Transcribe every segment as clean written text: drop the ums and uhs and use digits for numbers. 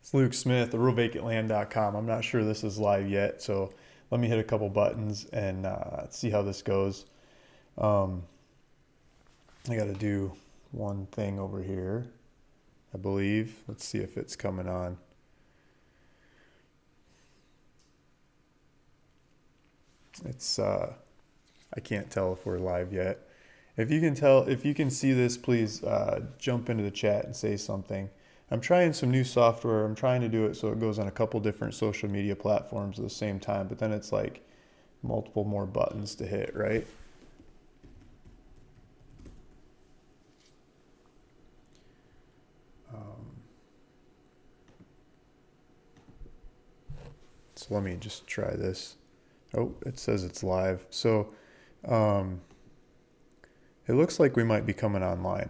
It's Luke Smith, realvacantland.com. I'm not sure this is live yet, so let me hit a couple buttons and see how this goes. Um, I got to do one thing over here, I believe. Let's see if it's coming on. It's I can't tell if we're live yet. If you can see this, please jump into the chat and say something. I'm trying some new software. I'm trying to do it so it goes on a couple different social media platforms at the same time, but then it's like multiple more buttons to hit, right? So let me just try this. Oh, it says it's live. So um, it looks like we might be coming online.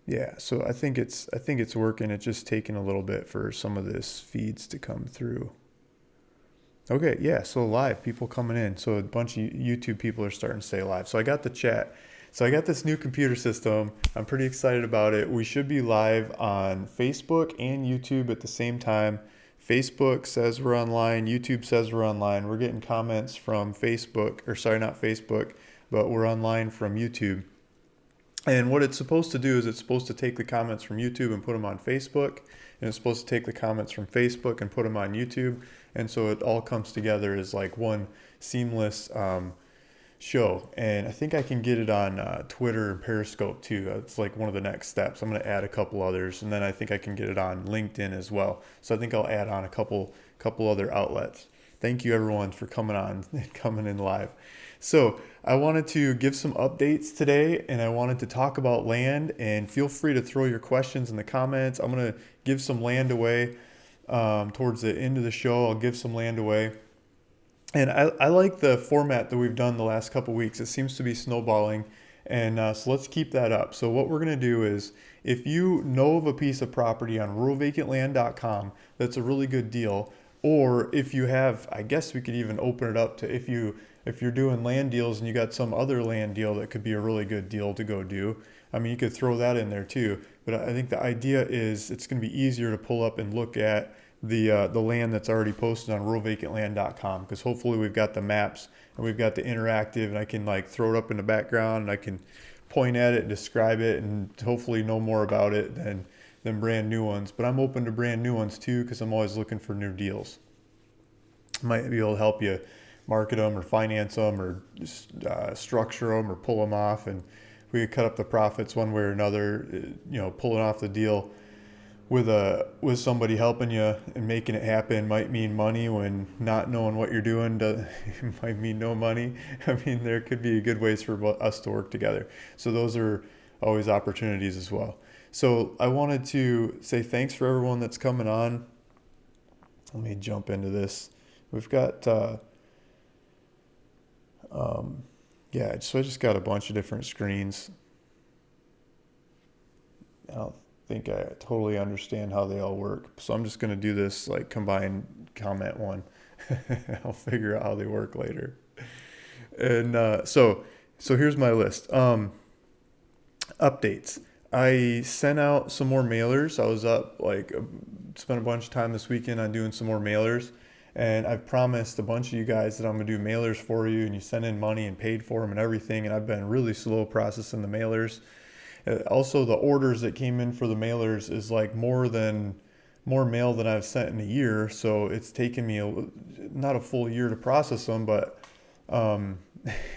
Yeah, so I think it's working. It's just taking a little bit for some of this feeds to come through. Okay, yeah, so live, people coming in. So a bunch of YouTube people are starting to say live. So I got the chat. So I got this new computer system. I'm pretty excited about it. We should be live on Facebook and YouTube at the same time. Facebook says we're online. YouTube says we're online. We're getting comments from Facebook, or sorry, not Facebook, but we're online from YouTube. And what it's supposed to do is it's supposed to take the comments from YouTube and put them on Facebook. And it's supposed to take the comments from Facebook and put them on YouTube. And so it all comes together as like one seamless show. And I think I can get it on Twitter and Periscope too. It's like one of the next steps. I'm going to add a couple others. And then I think I can get it on LinkedIn as well. So I think I'll add on a couple other outlets. Thank you everyone for coming on and coming in live. So I wanted to give some updates today and I wanted to talk about land, and feel free to throw your questions in the comments. I'm going to give some land away towards the end of the show. I'll give some land away. And I like the format that we've done the last couple weeks. It seems to be snowballing. And so let's keep that up. So what we're going to do is, if you know of a piece of property on ruralvacantland.com that's a really good deal, or if you have, I guess we could even open it up to if you're doing land deals and you got some other land deal that could be a really good deal to go do. I mean, you could throw that in there too. But I think the idea is it's going to be easier to pull up and look at the land that's already posted on ruralvacantland.com, because hopefully we've got the maps and we've got the interactive, and I can like throw it up in the background and I can point at it, describe it, and hopefully know more about it than brand new ones. But I'm open to brand new ones too, because I'm always looking for new deals. Might be able to help you market them or finance them or structure them or pull them off, and we could cut up the profits one way or another. Pulling off the deal with somebody helping you and making it happen might mean money, when not knowing what you're doing might mean no money. I mean, there could be good ways for us to work together. So those are always opportunities as well. So I wanted to say thanks for everyone that's coming on. Let me jump into this. We've got so I just got a bunch of different screens. I don't think I totally understand how they all work, so I'm just going to do this like combined comment one. I'll figure out how they work later. And so here's my list. Updates. I sent out some more mailers. I was up spent a bunch of time this weekend on doing some more mailers. And I've promised a bunch of you guys that I'm going to do mailers for you, and you send in money and paid for them and everything. And I've been really slow processing the mailers. Also, the orders that came in for the mailers is like more mail than I've sent in a year. So it's taken me not a full year to process them, but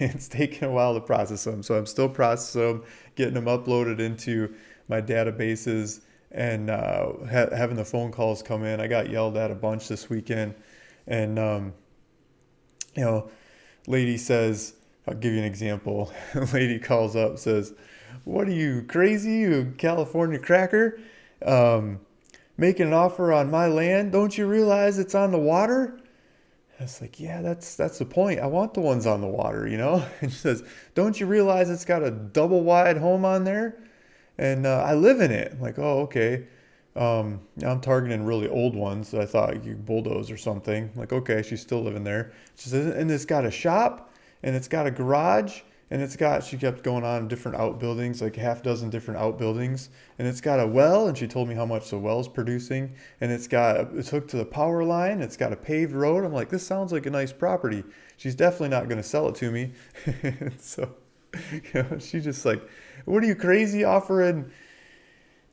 it's taken a while to process them. So I'm still processing them, getting them uploaded into my databases, and having the phone calls come in. I got yelled at a bunch this weekend. And, lady says, I'll give you an example. Lady calls up, says, "What are you, crazy, you California cracker? Making an offer on my land? Don't you realize it's on the water?" I was like, "Yeah, that's the point. I want the ones on the water, you know?" And she says, "Don't you realize it's got a double wide home on there? And I live in it." I'm like, "Oh, okay." I'm targeting really old ones that I thought you could bulldoze or something. I'm like, okay, she's still living there. She says, "And it's got a shop, and it's got a garage, and she kept going on different outbuildings, like half dozen different outbuildings, and it's got a well, and she told me how much the well's producing, and it's hooked to the power line, it's got a paved road. I'm like, this sounds like a nice property. She's definitely not going to sell it to me. So, she's just like, what are you crazy offering?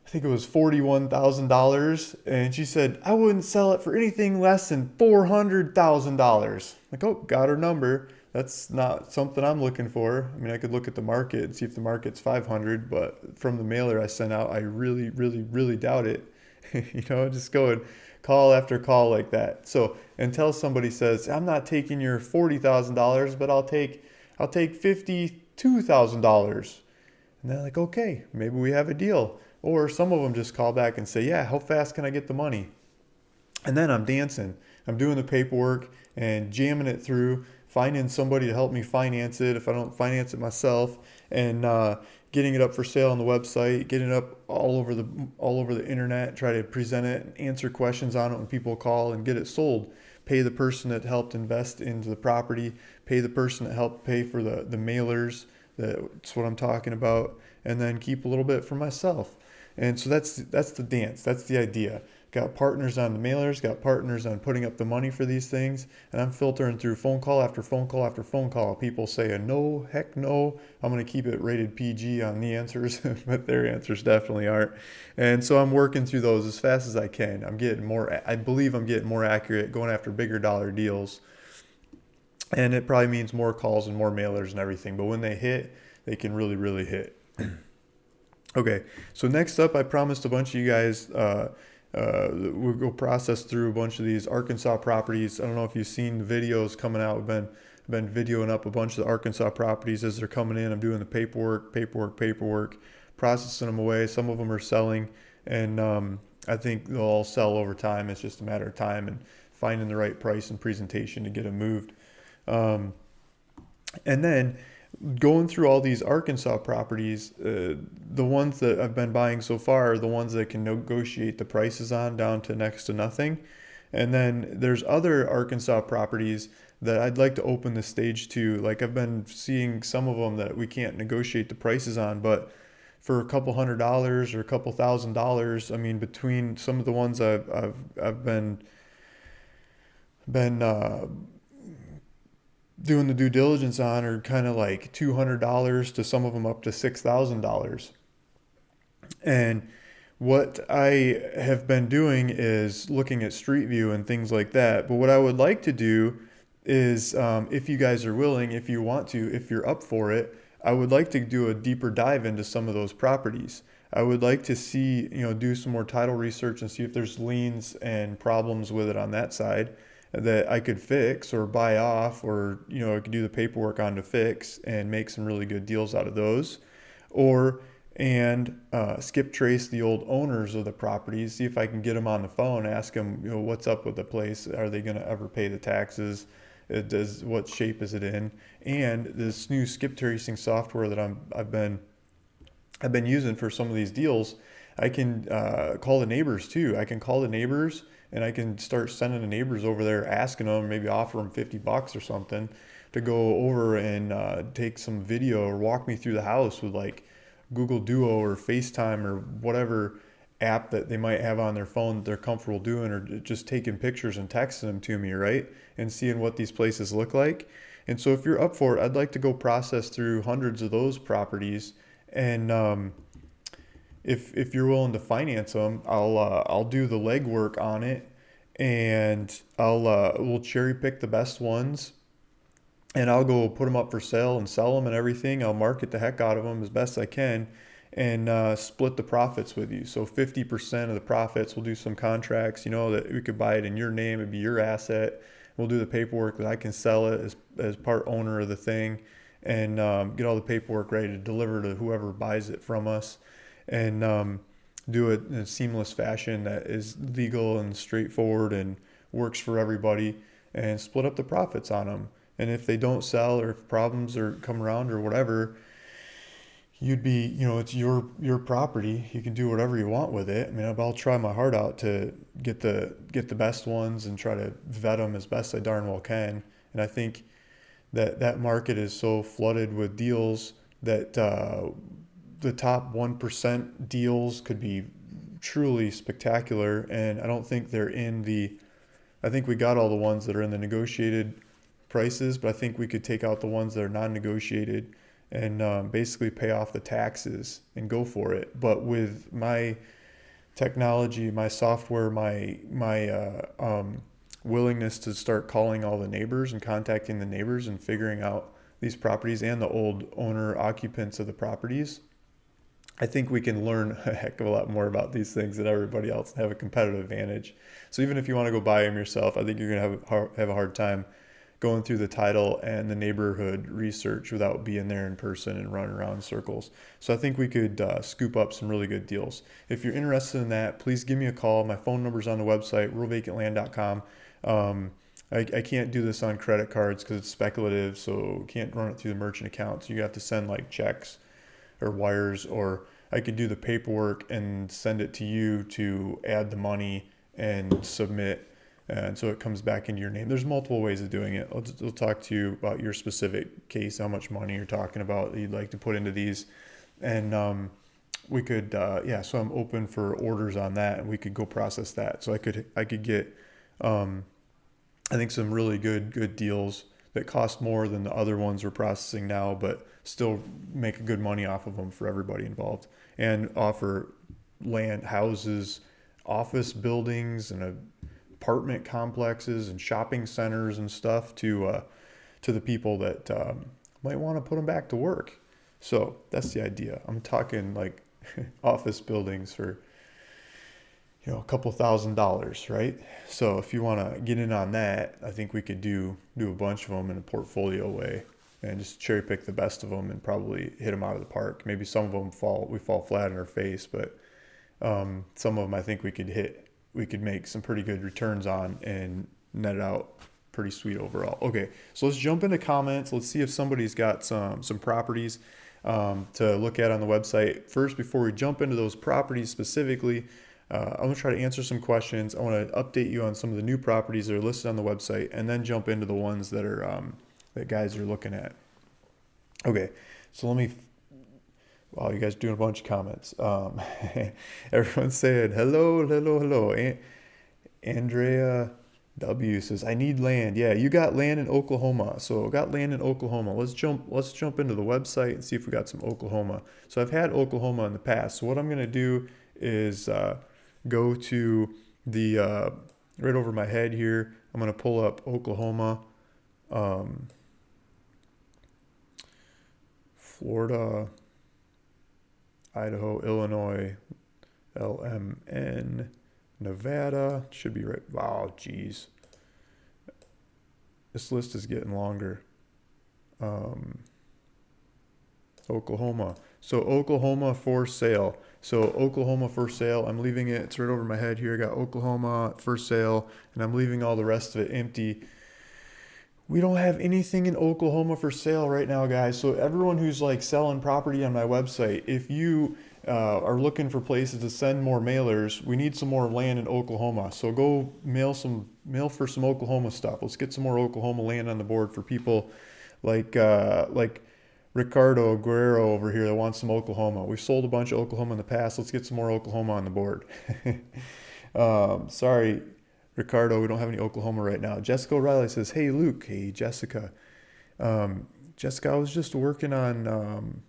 I think it was $41,000, and she said I wouldn't sell it for anything less than $400,000. Like, oh, got her number. That's not something I'm looking for. I mean, I could look at the market and see if the market's 500, but from the mailer I sent out, I really, really, really doubt it. Just go and call after call like that. So until somebody says, I'm not taking your $40,000, but I'll take $52,000. And they're like, okay, maybe we have a deal. Or some of them just call back and say, yeah, how fast can I get the money? And then I'm dancing. I'm doing the paperwork and jamming it through, finding somebody to help me finance it if I don't finance it myself, and getting it up for sale on the website, getting it up all over the internet, try to present it and answer questions on it when people call and get it sold. Pay the person that helped invest into the property, pay the person that helped pay for the mailers. That's what I'm talking about. And then keep a little bit for myself. And so that's the dance. That's the idea. Got partners on the mailers, got partners on putting up the money for these things, and I'm filtering through phone call after phone call after phone call. People say a no, heck no. I'm going to keep it rated PG on the answers, but their answers definitely aren't. And so I'm working through those as fast as I can. I believe I'm getting more accurate, going after bigger dollar deals. And it probably means more calls and more mailers and everything. But when they hit, they can really, really hit. Okay, so next up, I promised a bunch of you guys we'll go process through a bunch of these Arkansas properties. I don't know if you've seen the videos coming out. I've been videoing up a bunch of the Arkansas properties as they're coming in. I'm doing the paperwork, processing them away. Some of them are selling, and I think they'll all sell over time. It's just a matter of time and finding the right price and presentation to get them moved. And then going through all these Arkansas properties, the ones that I've been buying so far are the ones that I can negotiate the prices on down to next to nothing. And then there's other Arkansas properties that I'd like to open the stage to. Like, I've been seeing some of them that we can't negotiate the prices on, but for a couple $100 or a couple $1,000, I mean, between some of the ones I've been doing the due diligence on are kind of like $200 to some of them up to $6,000. And what I have been doing is looking at Street View and things like that. But what I would like to do is, if you guys are willing, if you want to, if you're up for it, I would like to do a deeper dive into some of those properties. I would like to see, do some more title research and see if there's liens and problems with it on that side that I could fix or buy off, or I could do the paperwork on to fix and make some really good deals out of those. Or skip trace the old owners of the properties, see if I can get them on the phone, ask them, what's up with the place? Are they going to ever pay the taxes? What shape is it in? And this new skip tracing software that I've been using for some of these deals, I can call the neighbors too. I can call the neighbors and I can start sending the neighbors over there, asking them, maybe offer them $50 or something to go over and take some video or walk me through the house with like Google Duo or FaceTime or whatever app that they might have on their phone that they're comfortable doing, or just taking pictures and texting them to me, right? And seeing what these places look like. And so if you're up for it, I'd like to go process through hundreds of those properties. And if you're willing to finance them, I'll do the legwork on it, and we'll cherry pick the best ones, and I'll go put them up for sale and sell them and everything. I'll market the heck out of them as best I can, and split the profits with you. So 50% of the profits, we'll do some contracts, that we could buy it in your name, it'd be your asset. We'll do the paperwork that I can sell it as part owner of the thing, and get all the paperwork ready to deliver to whoever buys it from us, and do it in a seamless fashion that is legal and straightforward and works for everybody, and split up the profits on them. And if they don't sell, or if problems come around or whatever, it's your property. You can do whatever you want with it. I mean, I'll try my heart out to get the best ones and try to vet them as best I darn well can. And I think that market is so flooded with deals that the top 1% deals could be truly spectacular. And I don't think they're in the, I think we got all the ones that are in the negotiated prices, but I think we could take out the ones that are non-negotiated and basically pay off the taxes and go for it. But with my technology, my software, my willingness to start calling all the neighbors and contacting the neighbors and figuring out these properties and the old owner occupants of the properties, I think we can learn a heck of a lot more about these things than everybody else and have a competitive advantage. So even if you want to go buy them yourself, I think you're going to have a hard time going through the title and the neighborhood research without being there in person and running around in circles. So I think we could scoop up some really good deals. If you're interested in that, please give me a call. My phone number's on the website, ruralvacantland.com. I can't do this on credit cards because it's speculative, so can't run it through the merchant account. So you have to send like checks or wires, or I could do the paperwork and send it to you to add the money and submit. And so it comes back into your name. There's multiple ways of doing it. I'll talk to you about your specific case, how much money you're talking about that you'd like to put into these. And we could, so I'm open for orders on that, and we could go process that. So I could get, I think some really good deals that cost more than the other ones we're processing now, but still make good money off of them for everybody involved, and offer land, houses, office buildings, and apartment complexes and shopping centers and stuff to the people that might want to put them back to work. So that's the idea. I'm talking like office buildings for a couple $1,000s, right? So if you want to get in on that, I think we could do a bunch of them in a portfolio way and just cherry pick the best of them and probably hit them out of the park. Maybe some of them we fall flat in our face, but some of them I think we could make some pretty good returns on and net it out pretty sweet overall. Okay, so let's jump into comments. Let's see if somebody's got some properties to look at on the website. First, before we jump into those properties specifically, I'm going to try to answer some questions. I want to update you on some of the new properties that are listed on the website, and then jump into the ones that are that guys are looking at. Okay, so let me. Wow, you guys doing a bunch of comments. Everyone's saying hello. Andrea W says, I need land. Yeah, you got land in Oklahoma. So got land in Oklahoma. Let's jump into the website and see if we got some Oklahoma. So I've had Oklahoma in the past. So what I'm gonna do is go to the right over my head here. I'm gonna pull up Oklahoma, Florida, Idaho, Illinois, LMN, Nevada, should be right. Wow, geez. This list is getting longer. Oklahoma. So Oklahoma for sale. So Oklahoma for sale. I'm leaving it. It's right over my head here. I got Oklahoma for sale, and I'm leaving all the rest of it empty. We don't have anything in Oklahoma for sale right now, guys. So everyone who's like selling property on my website, if you are looking for places to send more mailers, we need some more land in Oklahoma. So go mail for some Oklahoma stuff. Let's get some more Oklahoma land on the board for people like Ricardo Guerrero over here that wants some Oklahoma. We've sold a bunch of Oklahoma in the past. Let's get some more Oklahoma on the board. Sorry, Ricardo, we don't have any Oklahoma right now. Jessica O'Reilly says, hey, Luke. Hey, Jessica. Jessica, I was just working on,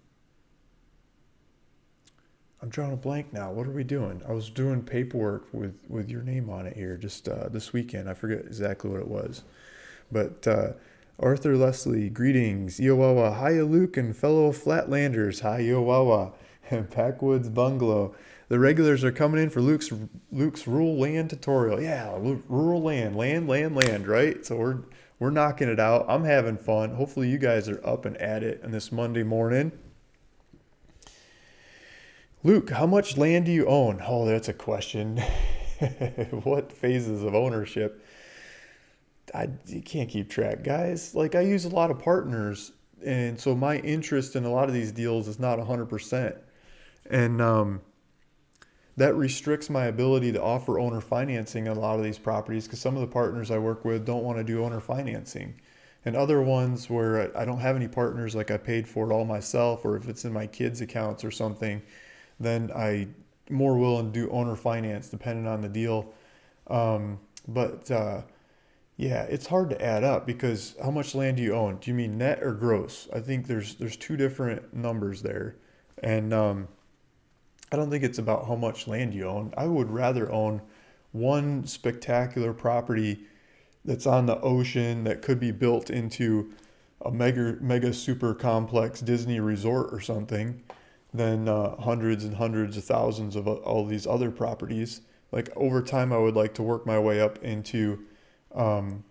I'm drawing a blank now. What are we doing? I was doing paperwork with your name on it here just this weekend. I forget exactly what it was. But Arthur Leslie, greetings. Iowawa, hiya Luke and fellow Flatlanders. Hi Iowawa. Backwoods Bungalow. The regulars are coming in for Luke's rural land tutorial. Yeah, rural land, right? So we're knocking it out. I'm having fun. Hopefully you guys are up and at it on this Monday morning. Luke, how much land do you own? Oh, that's a question. What phases of ownership? You can't keep track, guys. Like, I use a lot of partners, and so my interest in a lot of these deals is not 100%. And that restricts my ability to offer owner financing on a lot of these properties because some of the partners I work with don't want to do owner financing. And other ones where I don't have any partners, like I paid for it all myself, or if it's in my kids' accounts or something, then I more willing to do owner finance depending on the deal. But yeah, it's hard to add up because how much land do you own? Do you mean net or gross? I think there's two different numbers there, and I don't think it's about how much land you own. I would rather own one spectacular property that's on the ocean that could be built into a mega super complex Disney resort or something than hundreds and hundreds of thousands of all these other properties. Like over time, I would like to work my way up into, um,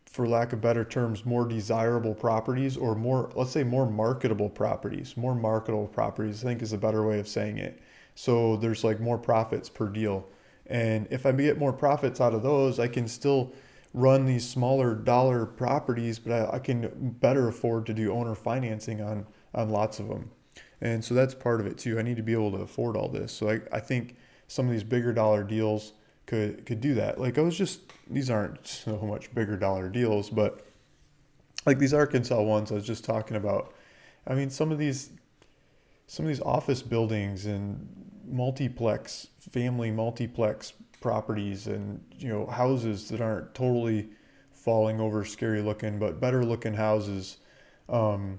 for lack of better terms, more desirable properties or more, let's say, more marketable properties. More marketable properties, I think, is a better way of saying it. So there's like more profits per deal. And if I get more profits out of those, I can still run these smaller dollar properties, but I can better afford to do owner financing on lots of them. And so that's part of it too. I need to be able to afford all this. So I think some of these bigger dollar deals could do that. Like I was just these aren't so much bigger dollar deals, but like these Arkansas ones I was just talking about. I mean, some of these office buildings and family multiplex properties and houses that aren't totally falling over scary looking but better looking houses. um,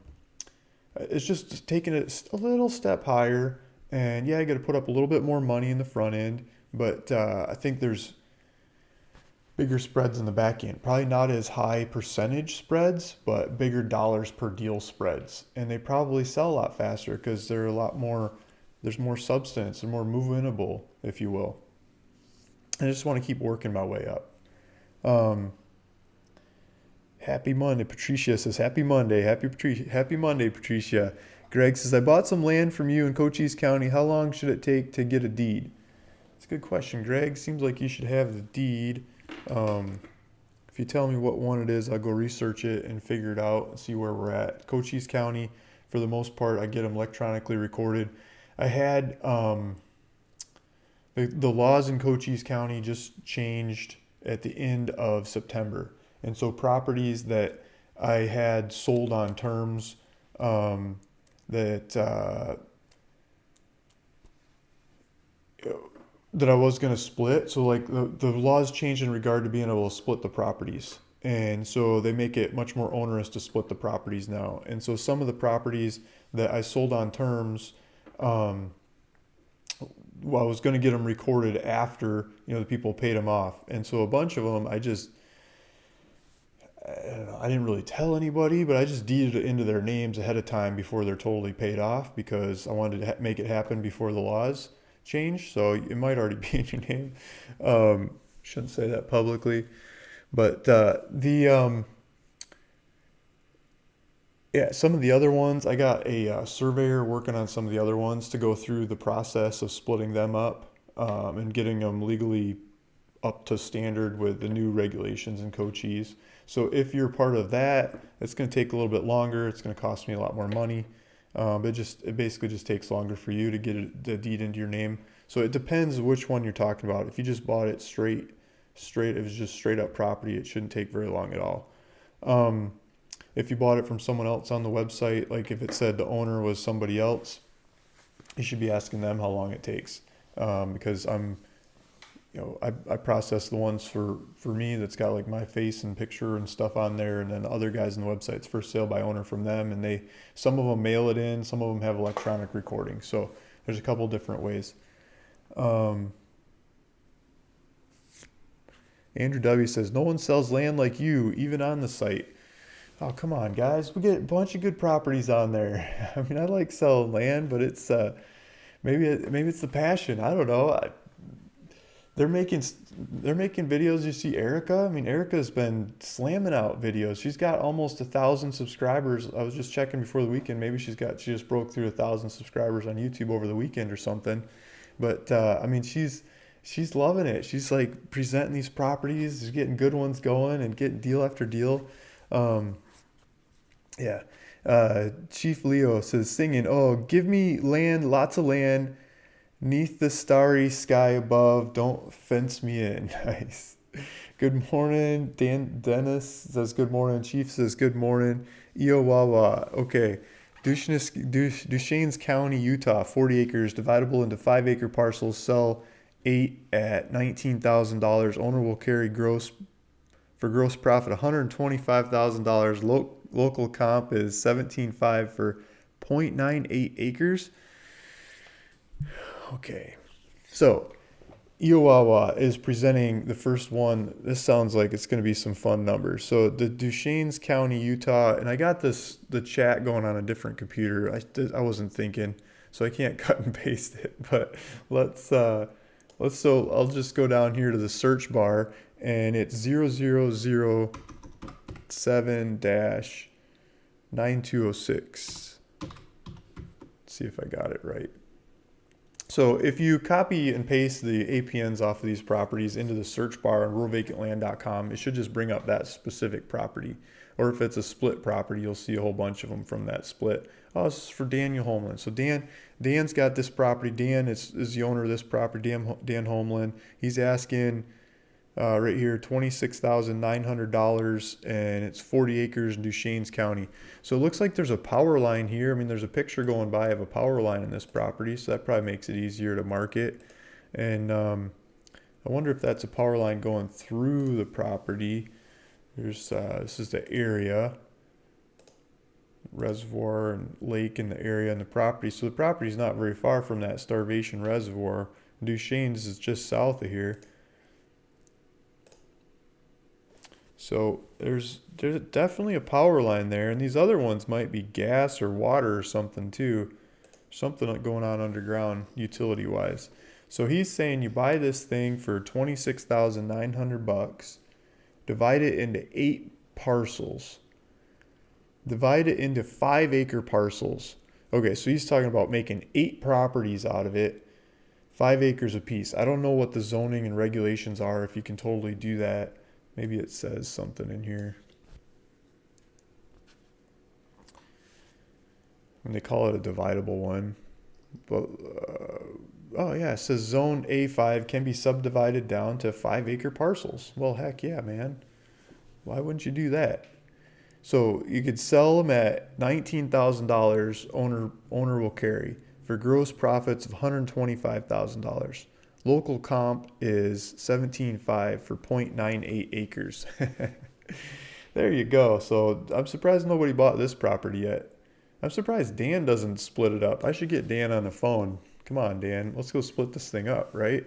it's just taking it a little step higher, and yeah, I got to put up a little bit more money in the front end, but I think there's bigger spreads in the back end. Probably not as high percentage spreads, but bigger dollars per deal spreads. And they probably sell a lot faster because they're a lot more, there's more substance and more move-inable, if you will. I just want to keep working my way up. Um, Happy Monday. Patricia says, Happy Monday. Happy Monday, Patricia. Greg says, I bought some land from you in Cochise County. How long should it take to get a deed? It's a good question, Greg. Seems like you should have the deed. Um, if you tell me what one it is, I'll go research it and figure it out and see where we're at. Cochise County, for the most part, I get them electronically recorded. I had the laws in Cochise County just changed at the end of September. And so properties that I had sold on terms, um, that that I was going to split. So like the laws changed in regard to being able to split the properties. And so they make it much more onerous to split the properties now. And so some of the properties that I sold on terms, um, well, I was going to get them recorded after, the people paid them off. And so a bunch of them, I don't know, I didn't really tell anybody, but I just deeded it into their names ahead of time before they're totally paid off because I wanted to make it happen before the laws change. So it might already be in your name. Shouldn't say that publicly, but yeah, some of the other ones, I got a surveyor working on some of the other ones to go through the process of splitting them up, and getting them legally up to standard with the new regulations in Cochise. So if you're part of that, it's going to take a little bit longer. It's going to cost me a lot more money. It basically just takes longer for you to get the deed into your name. So it depends which one you're talking about. If you just bought it straight, if it's just straight up property, it shouldn't take very long at all. Um, if you bought it from someone else on the website, like if it said the owner was somebody else, you should be asking them how long it takes. Because I process the ones for me that's got like my face and picture and stuff on there, and then other guys on the website's first sale by owner from them, and some of them mail it in, some of them have electronic recording. So there's a couple different ways. Um, Andrew W says, no one sells land like you, even on the site. Oh, come on, guys. We get a bunch of good properties on there. I mean, I like selling land, but it's maybe it's the passion. I don't know. They're making they're making videos. You see Erica. I mean, Erica's been slamming out videos. She's got almost 1,000 subscribers. I was just checking before the weekend. Maybe she just broke through 1,000 subscribers on YouTube over the weekend or something. But I mean, she's loving it. She's like presenting these properties, she's getting good ones going, and getting deal after deal. Um, yeah. Chief Leo says, singing, oh, give me land, lots of land, neath the starry sky above, don't fence me in. Nice. Good morning. Dennis says good morning. Chief says good morning. Iowawa. Okay. Duchesnes County, Utah, 40 acres, dividable into 5 acre parcels. Sell 8 at $19,000. Owner will carry gross profit $125,000. Local comp is 17.5 for 0.98 acres. Okay. So Iowawa is presenting the first one. This sounds like it's going to be some fun numbers. So the Duchesnes County, Utah, and I got the chat going on a different computer. I wasn't thinking, so I can't cut and paste it. But so I'll just go down here to the search bar, and it's 0007-9206. See if I got it right. So if you copy and paste the APNs off of these properties into the search bar on ruralvacantland.com, it should just bring up that specific property. Or if it's a split property, you'll see a whole bunch of them from that split. Oh, this is for Daniel Homeland. So Dan's got this property. Dan is the owner of this property, Dan Homeland. He's asking right here, $26,900, and it's 40 acres in Duchesnes County. So it looks like there's a power line here. I mean, there's a picture going by of a power line in this property, so that probably makes it easier to market. And I wonder if that's a power line going through the property. This is the area, reservoir and lake in the area and the property. So the property is not very far from that Starvation Reservoir. Duchesnes is just south of here. So there's definitely a power line there, and these other ones might be gas or water or something too. Something going on underground utility wise. So he's saying you buy this thing for $26,900, divide it into 8 parcels. Divide it into 5 acre parcels. Okay, so he's talking about making 8 properties out of it, 5 acres apiece. I don't know what the zoning and regulations are, if you can totally do that. Maybe it says something in here. And they call it a dividable one. But, oh yeah, it says zone A5 can be subdivided down to 5 acre parcels. Well, heck yeah, man. Why wouldn't you do that? So you could sell them at $19,000, owner will carry, for gross profits of $125,000. Local comp is 17.5 for 0.98 acres. There you go. So I'm surprised nobody bought this property yet. I'm surprised Dan doesn't split it up. I should get Dan on the phone. Come on, Dan. Let's go split this thing up, right?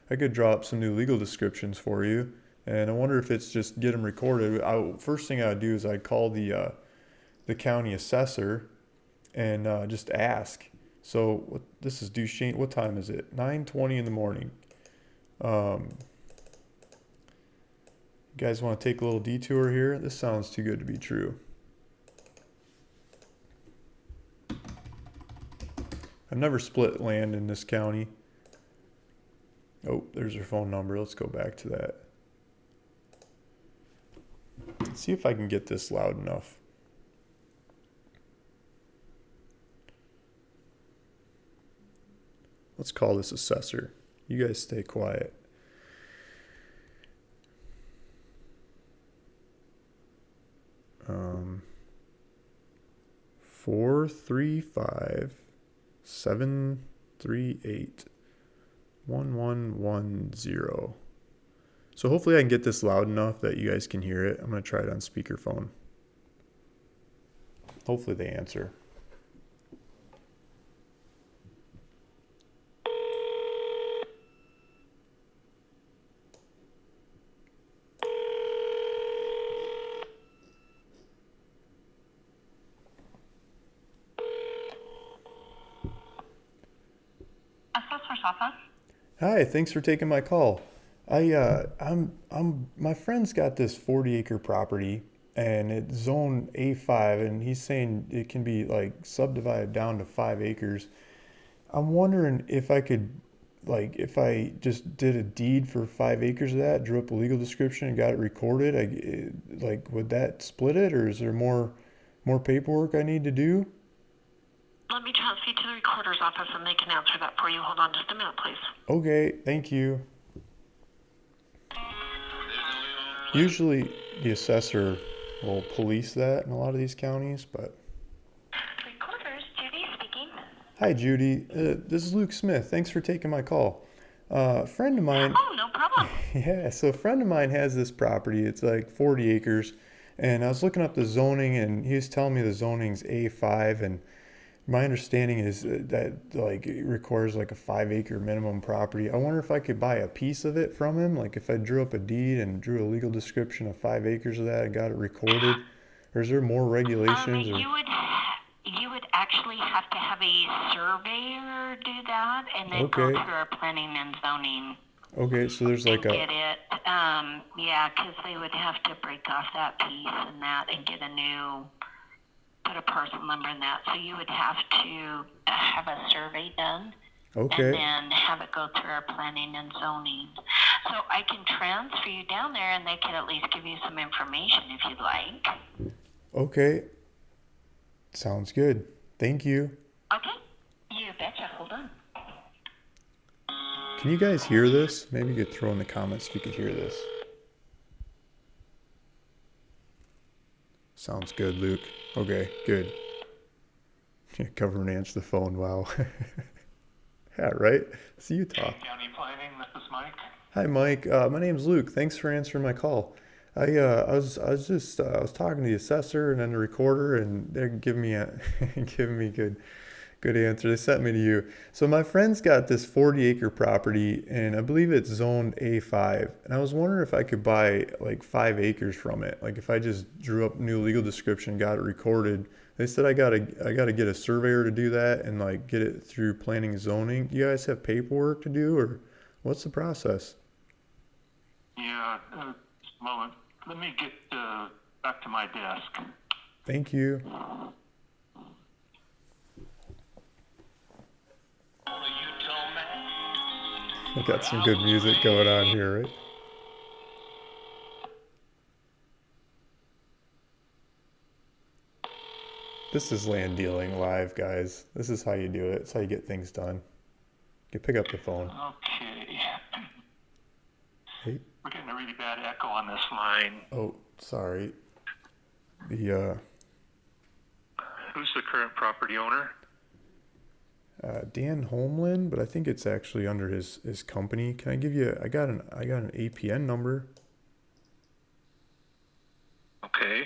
I could draw up some new legal descriptions for you. And I wonder if it's just get them recorded. First thing I would do is I'd call the county assessor and just ask. So this is Duchesne. What time is it? 9:20 in the morning. You guys want to take a little detour here? This sounds too good to be true. I've never split land in this county. Oh, there's her phone number. Let's go back to that. Let's see if I can get this loud enough. Let's call this assessor. You guys stay quiet. Um, 435-738-1110. So hopefully I can get this loud enough that you guys can hear it. I'm going to try it on speakerphone. Hopefully they answer. Assessor's office. Hi, thanks for taking my call. My friend's got this 40-acre property, and it's zone A5, and he's saying it can be like subdivided down to 5 acres. I'm wondering if I could, like, if I just did a deed for 5 acres of that, drew up a legal description and got it recorded, would that split it, or is there more paperwork I need to do? Let me transfer you to the recorder's office and they can answer that for you. Hold on just a minute, please. Okay, thank you. This Usually the assessor will police that in a lot of these counties, but Recorders, Judy speaking. hi Judy, this is Luke Smith. Thanks for taking my call. A friend of mine, Oh, no problem. yeah, so a friend of mine has this property. It's like 40 acres, and I was looking up the zoning, and he was telling me the zoning's A5, and my understanding is that like it requires like a 5 acre minimum property. I wonder if I could buy a piece of it from him, like if I drew up a deed and drew a legal description of 5 acres of that and got it recorded, or is there more regulations or? You would actually have to have a surveyor do that and then go Okay, through our planning and zoning okay, so there's like and a, get it. Yeah, because they would have to break off that piece and that and get a new, put a parcel number in that. So you would have to have a survey done and okay, then have it go through our planning and zoning. So I can transfer you down there and they can at least give you some information if you'd like. okay, sounds good. Thank you. Okay, you betcha. Hold on. Can you guys hear this? Maybe you could throw in the comments if you could hear this. Sounds good, Luke. Okay, good. Government answered the phone. Wow. Yeah, right. It's Utah. County Planning, this is Mike. Hi, Mike. My name's Luke. Thanks for answering my call. I was talking to the assessor and then the recorder, and they're giving me a giving me good answer. They sent me to you. So my friend's got this 40 acre property, and I believe it's zoned A5. And I was wondering if I could buy like 5 acres from it. Like if I just drew up new legal description, got it recorded. They said I gotta get a surveyor to do that and like get it through planning and zoning. Do you guys have paperwork to do, or what's the process? Yeah, just a moment. Let me get back to my desk. Thank you. I got some good music going on here, right? This is land dealing live, guys. This is how you do it. It's how you get things done. You pick up the phone. Okay. Hey. We're getting a really bad echo on this line. Oh, sorry. The Who's the current property owner? Dan Homeland, but I think it's actually under his company. Can I give you? I got an APN number. Okay,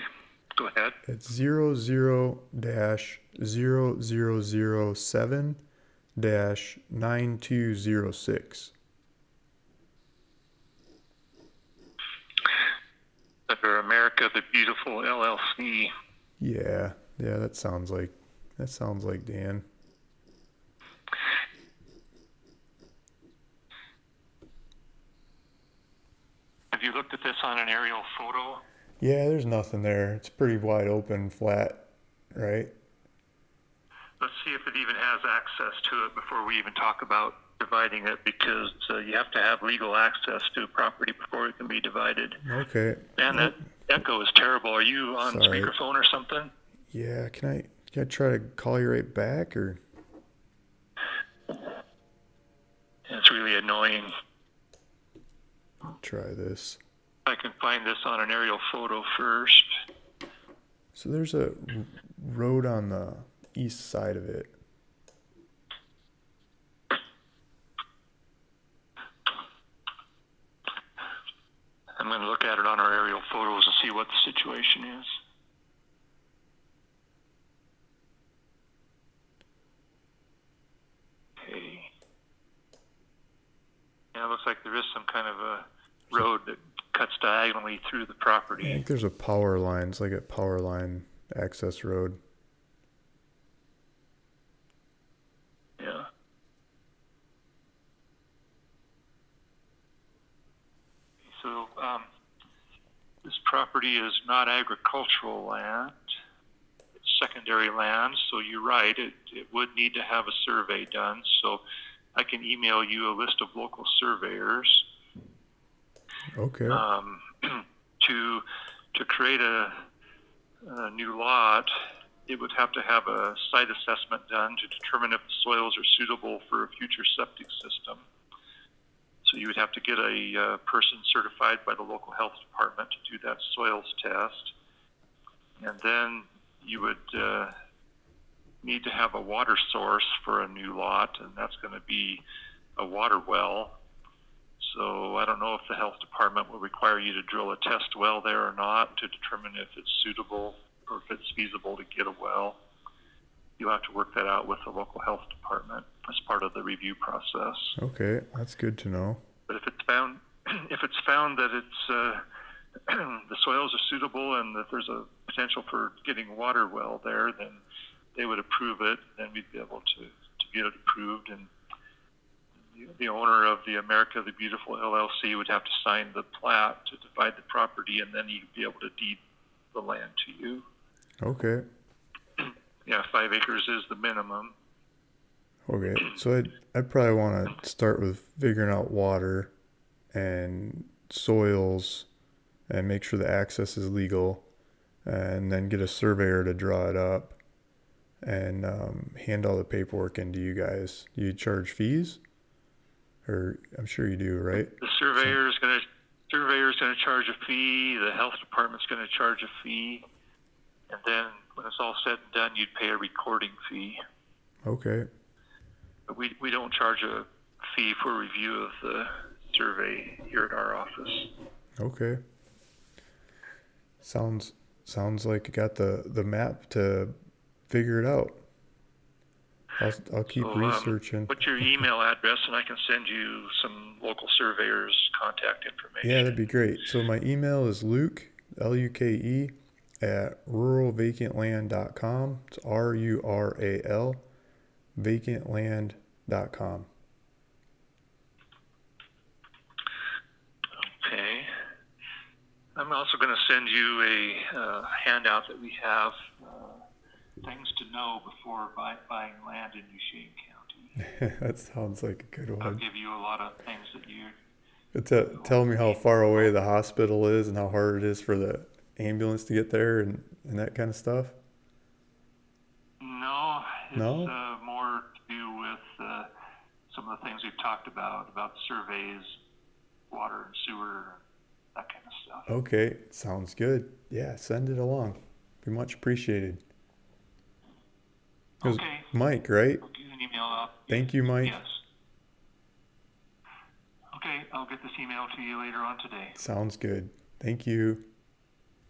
go ahead. It's 00-0007-9206. Under America the Beautiful LLC. Yeah, yeah, that sounds like Dan. Have you looked at this on an aerial photo? Yeah, there's nothing there. It's pretty wide open, flat, right? Let's see if it even has access to it before we even talk about dividing it, because you have to have legal access to a property before it can be divided. Okay. Man, that echo is terrible. Are you on Sorry. speakerphone or something? Yeah, can I try to call you right back, or? It's really annoying. Try this. I can find this on an aerial photo first. So there's a road on the east side of it. I'm going to look at it on our aerial photos and see what the situation is. Okay. Yeah, it looks like there is some kind of a road that cuts diagonally through the I property. think there's a power line. It's like a power line access road. Yeah. So, this property is not agricultural land. It's secondary land, so you're right. It would need to have a survey done. So I can email you a list of local surveyors. Okay. To create a new lot, it would have to have a site assessment done to determine if the soils are suitable for a future septic system. So you would have to get a person certified by the local health department to do that soils test. And then you would need to have a water source for a new lot, and that's going to be a water well. So I don't know if the health department will require you to drill a test well there or not to determine if it's suitable or if it's feasible to get a well. You'll have to work that out with the local health department as part of the review process. Okay, that's good to know. But if it's found, that it's the soils are suitable and that there's a potential for getting a water well there, then they would approve it. Then we'd be able to get it approved, and the owner of the America the Beautiful LLC would have to sign the plat to divide the property, and then you'd be able to deed the land to you. Okay. Yeah, 5 acres is the minimum. Okay, so I'd probably want to start with figuring out water and soils and make sure the access is legal, and then get a surveyor to draw it up and hand all the paperwork into you guys. Do you charge fees? Or I'm sure you do, right? The surveyor is going to charge a fee. The health department's going to charge a fee, and then when it's all said and done, you'd pay a recording fee. Okay. But we don't charge a fee for review of the survey here at our office. Okay. Sounds like you got the map to figure it out. I'll keep researching. What's your email address, and I can send you some local surveyors' contact information. Yeah, that'd be great. So my email is Luke, Luke, at ruralvacantland.com. It's RURAL, vacantland.com. Okay. I'm also going to send you a handout that we have, things to know before buying land in Duchesne County. That sounds like a good one. I'll give you a lot of things that you... Tell me how far away the hospital is and how hard it is for the ambulance to get there and that kind of stuff? No, it's No? More to do with some of the things we've talked about surveys, water and sewer, that kind of stuff. Okay, sounds good. Yeah, send it along. Be much appreciated. It was Okay. Mike, right? I'll give you an email out. Thank you, Mike. Yes. Okay, I'll get this email to you later on today. Sounds good. Thank you.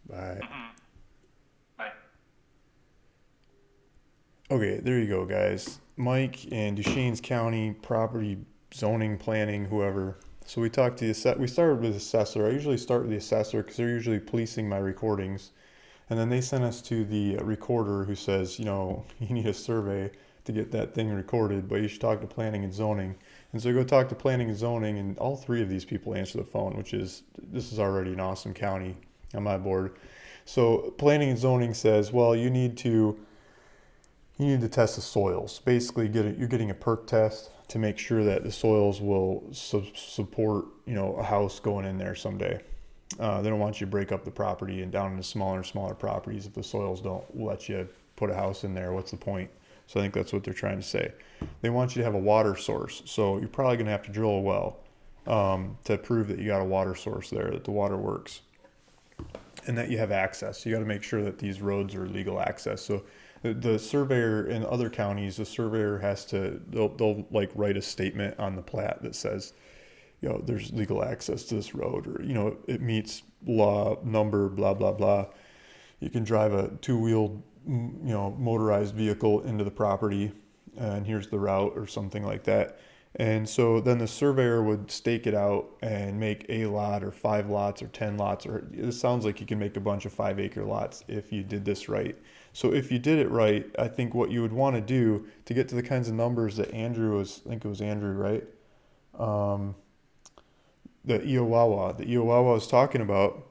Bye. Mm-hmm. Bye. Okay, there you go, guys. Mike and Duchesne County property zoning planning, whoever. So we talked to we started with the assessor. I usually start with the assessor because they're usually policing my recordings. And then they sent us to the recorder who says, you need a survey to get that thing recorded, but you should talk to planning and zoning. And so we go talk to planning and zoning, and all three of these people answer the phone, this is already an awesome county on my board. So planning and zoning says, well, you need to test the soils. Basically, you're getting a perk test to make sure that the soils will support, a house going in there someday. They don't want you to break up the property and down into smaller properties if the soils don't let you put a house in there. What's the point? So I think that's what they're trying to say. They want you to have a water source. So you're probably going to have to drill a well to prove that you got a water source there, that the water works, and that you have access. You got to make sure that these roads are legal access. So the surveyor in other counties, the surveyor has to, they'll like write a statement on the plat that says, there's legal access to this road, or, it meets law number, blah, blah, blah. You can drive a two-wheeled, motorized vehicle into the property, and here's the route or something like that. And so then the surveyor would stake it out and make a lot or 5 lots or 10 lots, or it sounds like you can make a bunch of 5-acre lots if you did this right. So if you did it right, I think what you would want to do to get to the kinds of numbers that I think it was Andrew, right? The Iowawa is talking about,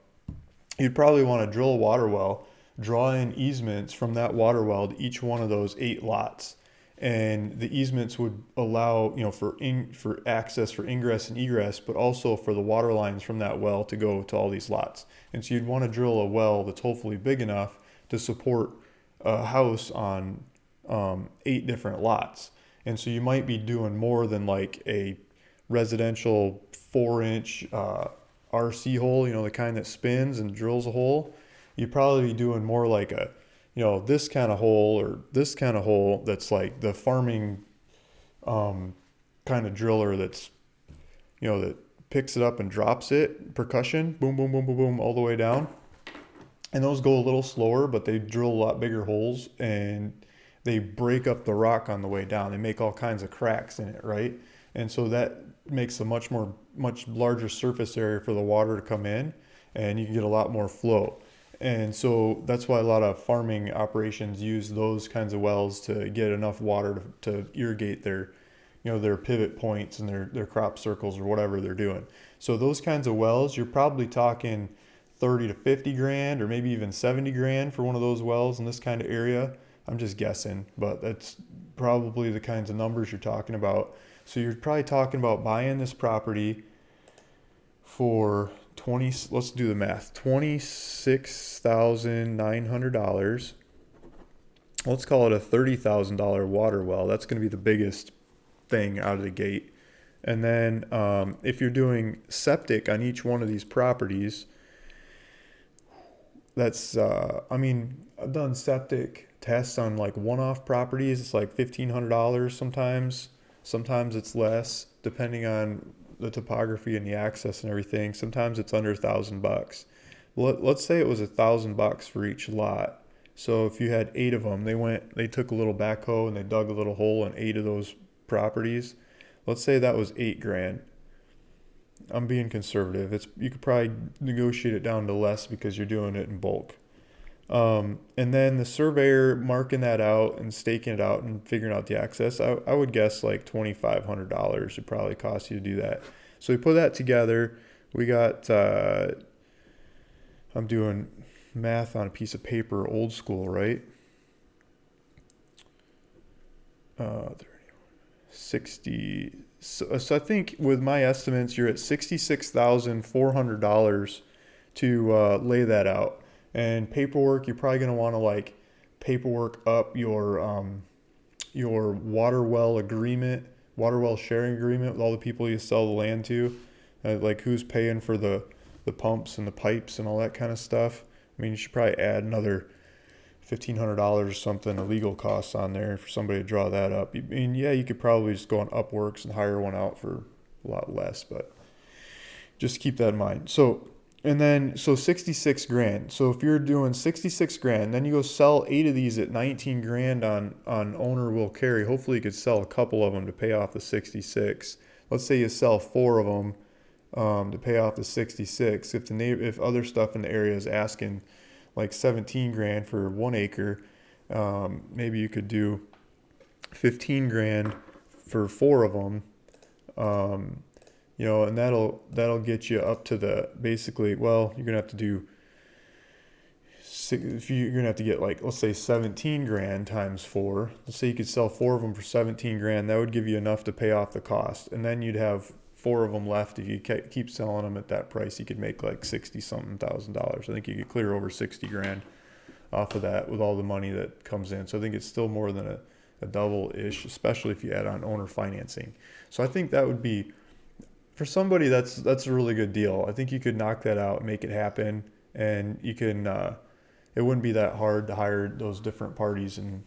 you'd probably want to drill a water well, draw in easements from that water well to each one of those 8 lots. And the easements would allow, for access for ingress and egress, but also for the water lines from that well to go to all these lots. And so you'd want to drill a well that's hopefully big enough to support a house on 8 different lots. And so you might be doing more than like a residential 4-inch RC hole, the kind that spins and drills a hole, you'd probably be doing more like a, this kind of hole or this kind of hole that's like the farming kind of driller that's, that picks it up and drops it, percussion, boom, boom, boom, boom, boom, all the way down. And those go a little slower, but they drill a lot bigger holes and they break up the rock on the way down. They make all kinds of cracks in it, right? And so that makes a much larger surface area for the water to come in, and you can get a lot more flow. And so that's why a lot of farming operations use those kinds of wells to get enough water to irrigate their pivot points and their crop circles or whatever they're doing. So those kinds of wells, you're probably talking 30 to 50 grand or maybe even 70 grand for one of those wells in this kind of area. I'm just guessing, but that's probably the kinds of numbers you're talking about. So you're probably talking about buying this property for let's do the math, $26,900. Let's call it a $30,000 water well. That's going to be the biggest thing out of the gate. And then if you're doing septic on each one of these properties, that's I've done septic tests on like one-off properties. It's like $1,500 sometimes it's less depending on the topography and the access and everything. Sometimes it's under $1,000. Let's say it was $1,000 for each lot. So if you had 8 of them, they took a little backhoe and they dug a little hole in 8 of those properties. Let's say that was 8 grand. I'm being conservative. You could probably negotiate it down to less because you're doing it in bulk. And then the surveyor marking that out and staking it out and figuring out the access, I would guess like $2,500 would probably cost you to do that. So we put that together. We got, I'm doing math on a piece of paper, old school, right? 60. So I think with my estimates, you're at $66,400 to lay that out. And paperwork, you're probably going to want to like paperwork up your water well sharing agreement with all the people you sell the land to, like who's paying for the pumps and the pipes and all that kind of stuff. I mean, you should probably add another $1,500 or something of legal costs on there for somebody to draw that up. I mean, yeah, you could probably just go on Upworks and hire one out for a lot less, but just keep that in mind. So 66 grand. So if you're doing 66 grand, then you go sell 8 of these at 19 grand on owner will carry. Hopefully you could sell a couple of them to pay off the 66. Let's say you sell 4 of them to pay off the 66. If other stuff in the area is asking like 17 grand for 1 acre, maybe you could do 15 grand for 4 of them. And that'll get you up to the basically, well, you're gonna have to do you're gonna have to get like, let's say 17 grand times 4. Let's say you could sell 4 of them for 17 grand. That would give you enough to pay off the cost, and then you'd have 4 of them left. If you keep selling them at that price, you could make like $60,000. I think you could clear over 60 grand off of that with all the money that comes in. So I think it's still more than a double-ish, especially if you add on owner financing. So I think that would be, for somebody, that's a really good deal. I think you could knock that out, make it happen, and you can. It wouldn't be that hard to hire those different parties and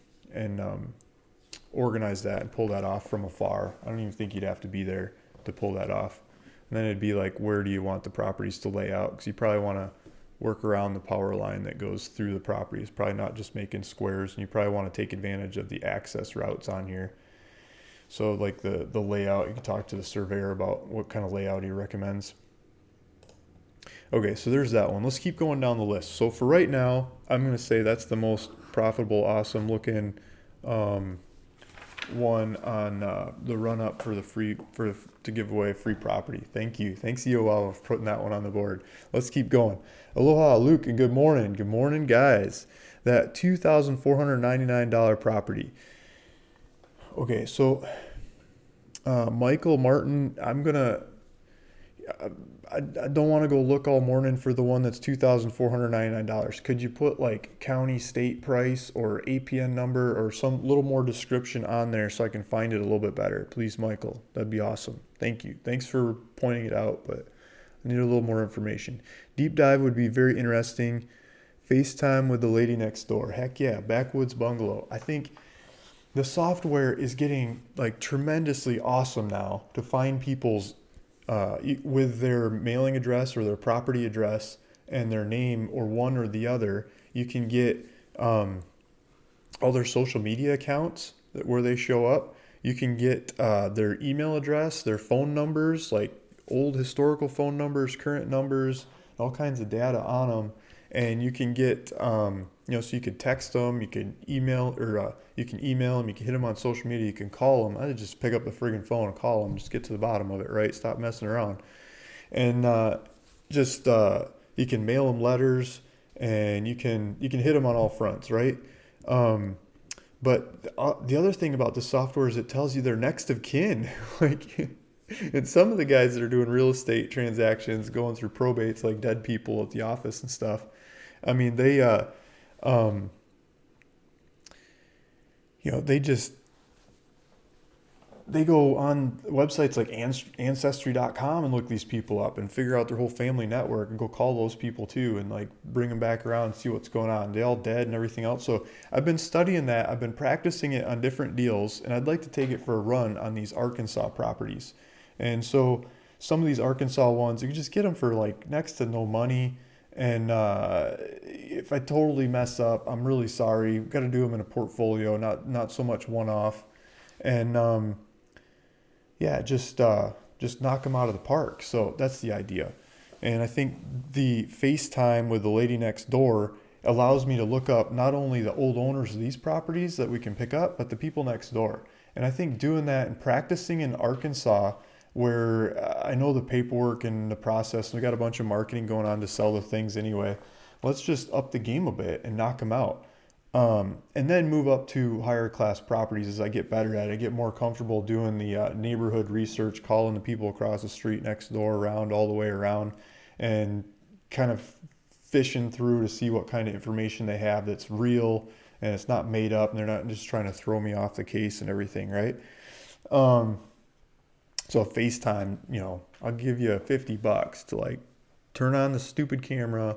organize that and pull that off from afar. I don't even think you'd have to be there to pull that off. And then it'd be like, where do you want the properties to lay out? Because you probably want to work around the power line that goes through the property. It's probably not just making squares, and you probably want to take advantage of the access routes on here. So like the layout, you can talk to the surveyor about what kind of layout he recommends. Okay, so there's that one. Let's keep going down the list. So for right now, I'm going to say that's the most profitable, awesome looking one on the run up for to give away free property. Thank you. Thanks EOL for putting that one on the board. Let's keep going. Aloha, Luke, and good morning. Good morning, guys. That $2,499 property. Okay, so Michael Martin, I don't want to go look all morning for the one that's $2,499. Could you put like county state price or APN number or some little more description on there so I can find it a little bit better? Please, Michael. That'd be awesome. Thank you. Thanks for pointing it out, but I need a little more information. Deep dive would be very interesting. FaceTime with the lady next door. Heck yeah, backwoods bungalow. I think the software is getting like tremendously awesome now to find people's with their mailing address or their property address and their name or one or the other. You can get all their social media accounts where they show up. You can get their email address, their phone numbers, like old historical phone numbers, current numbers, all kinds of data on them. And you can get, so you could text them, you can email, or you can email them, you can hit them on social media, you can call them. I just pick up the friggin' phone and call them, just get to the bottom of it, right? Stop messing around. And just you can mail them letters, and you can hit them on all fronts, right? But the other thing about the software is it tells you their next of kin. Like, and some of the guys that are doing real estate transactions, going through probates like dead people at the office and stuff, I mean, um, they just they go on websites like ancestry.com and look these people up and figure out their whole family network and go call those people too and like bring them back around and see what's going on. They all dead and everything else. So I've been studying that. I've been practicing it on different deals, and I'd like to take it for a run on these Arkansas properties. And so some of these Arkansas ones, you can just get them for like next to no money. And if I totally mess up, I'm really sorry. We've got to do them in a portfolio, not so much one off. And yeah, just knock them out of the park. So that's the idea. And I think the FaceTime with the lady next door allows me to look up not only the old owners of these properties that we can pick up, but the people next door. And I think doing that and practicing in Arkansas, where I know the paperwork and the process, we got a bunch of marketing going on to sell the things anyway. Let's just up the game a bit and knock them out. And then move up to higher class properties as I get better at it. I get more comfortable doing the neighborhood research, calling the people across the street next door around all the way around, and kind of fishing through to see what kind of information they have that's real and it's not made up and they're not just trying to throw me off the case and everything, right? Um, so FaceTime, I'll give you $50 to like turn on the stupid camera,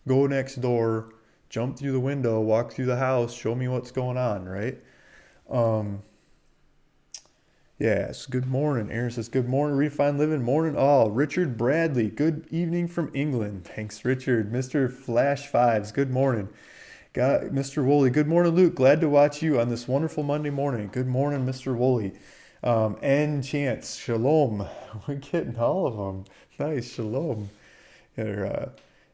go next door, jump through the window, walk through the house, show me what's going on, right? Um, yes, good morning. Aaron says, good morning, Refine Living. Morning all. Richard Bradley, good evening from England. Thanks, Richard. Mr. Flash Fives, good morning. Got Mr. Woolley, good morning, Luke. Glad to watch you on this wonderful Monday morning. Good morning, Mr. Woolley. And Chance, shalom. We're getting all of them. Nice, shalom. Or,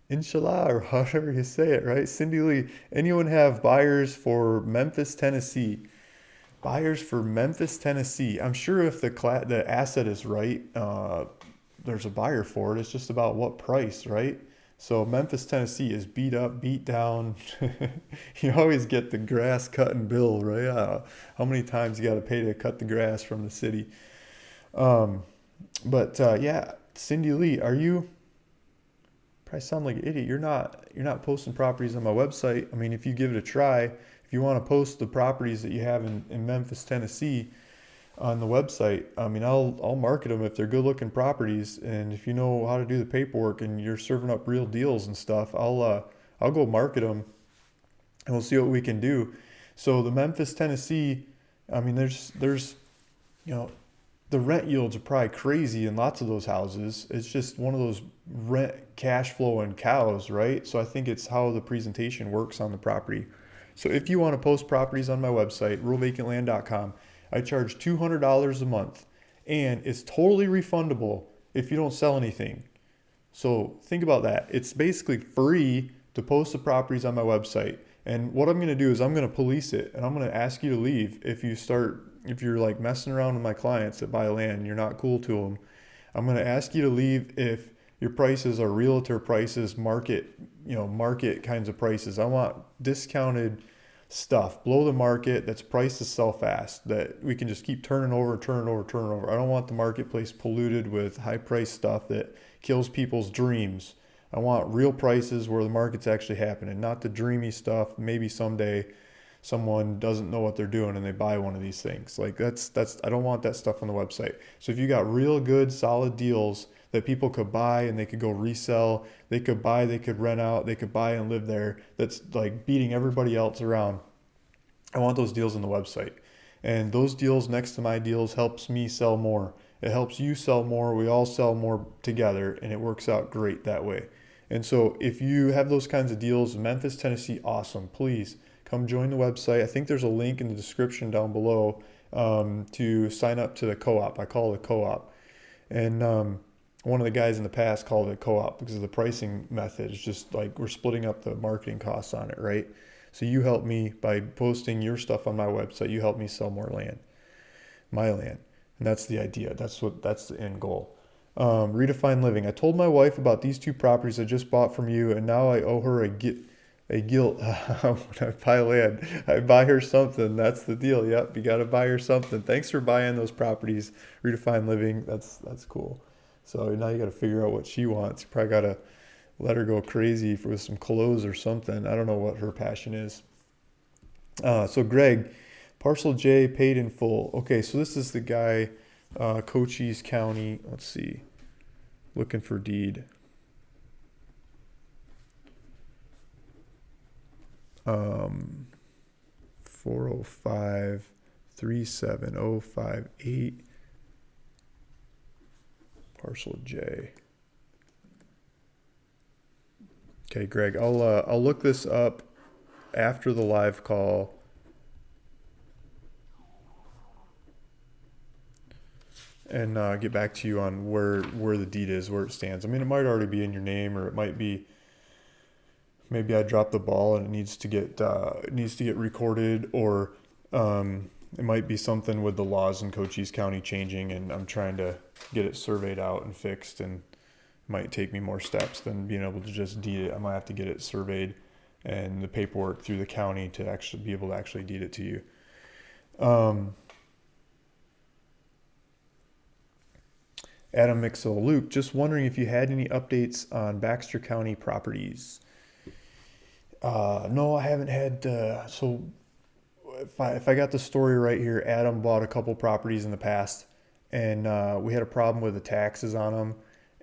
inshallah, or however you say it, right? Cindy Lee, anyone have buyers for Memphis, Tennessee? Buyers for Memphis, Tennessee. I'm sure if the asset is right, there's a buyer for it. It's just about what price, right? So Memphis, Tennessee is beat up, beat down. You always get the grass cutting bill, right? How many times you got to pay to cut the grass from the city? Um, but yeah, Cindy Lee, are you? Probably sound like an idiot. You're not posting properties on my website. I mean, if you give it a try, if you want to post the properties that you have in Memphis, Tennessee on the website, I mean, I'll market them if they're good looking properties, and if you know how to do the paperwork and you're serving up real deals and stuff, I'll go market them and we'll see what we can do. So the Memphis, Tennessee, I mean, there's you know the rent yields are probably crazy in lots of those houses. It's just one of those rent cash flow and cows, right? So I think it's how the presentation works on the property. So if you want to post properties on my website, ruralvacantland.com, I charge $200 a month, and it's totally refundable if you don't sell anything. So think about that. It's basically free to post the properties on my website. And what I'm going to do is I'm going to police it, and I'm going to ask you to leave if you're like messing around with my clients that buy land and you're not cool to them. I'm going to ask you to leave if your prices are realtor prices, market kinds of prices. I want discounted stuff, below the market, that's priced to sell fast, that we can just keep turning over, turning over, turning over. I don't want the marketplace polluted with high price stuff that kills people's dreams. I want real prices where the market's actually happening, not the dreamy stuff. Maybe someday someone doesn't know what they're doing and they buy one of these things. Like that's I don't want that stuff on the website. So if you got real good solid deals that people could buy and they could go resell, they could buy, they could rent out, they could buy and live there, that's like beating everybody else around. I want those deals on the website. And those deals next to my deals helps me sell more. It helps you sell more. We all sell more together and it works out great that way. And so if you have those kinds of deals, Memphis, Tennessee, awesome. Please come join the website. I think there's a link in the description down below to sign up to the co-op. I call it a co-op. And one of the guys in the past called it co-op because of the pricing method. It's just like we're splitting up the marketing costs on it, right? So you help me by posting your stuff on my website. You help me sell more land, my land. And that's the idea. That's the end goal. Redefine living. I told my wife about these two properties I just bought from you, and now I owe her a guilt. When I buy land, I buy her something. That's the deal. Yep, you got to buy her something. Thanks for buying those properties. Redefine living. That's cool. So now you got to figure out what she wants. You probably got to let her go crazy with some clothes or something. I don't know what her passion is. So Greg, parcel J paid in full. Okay, so this is the guy, Cochise County. Let's see, looking for deed. 405 37058 parcel J. Okay, Greg, I'll look this up after the live call. And get back to you on where the deed is, where it stands. I mean, it might already be in your name, or it might be maybe I dropped the ball and it needs to get recorded, or it might be something with the laws in Cochise County changing, and I'm trying to get it surveyed out and fixed, and it might take me more steps than being able to just deed it. I might have to get it surveyed and the paperwork through the county to actually be able to actually deed it to you. Adam Mixel, Luke, just wondering if you had any updates on Baxter County properties. No, I haven't had. So if I got the story right here, Adam bought a couple properties in the past, and we had a problem with the taxes on them,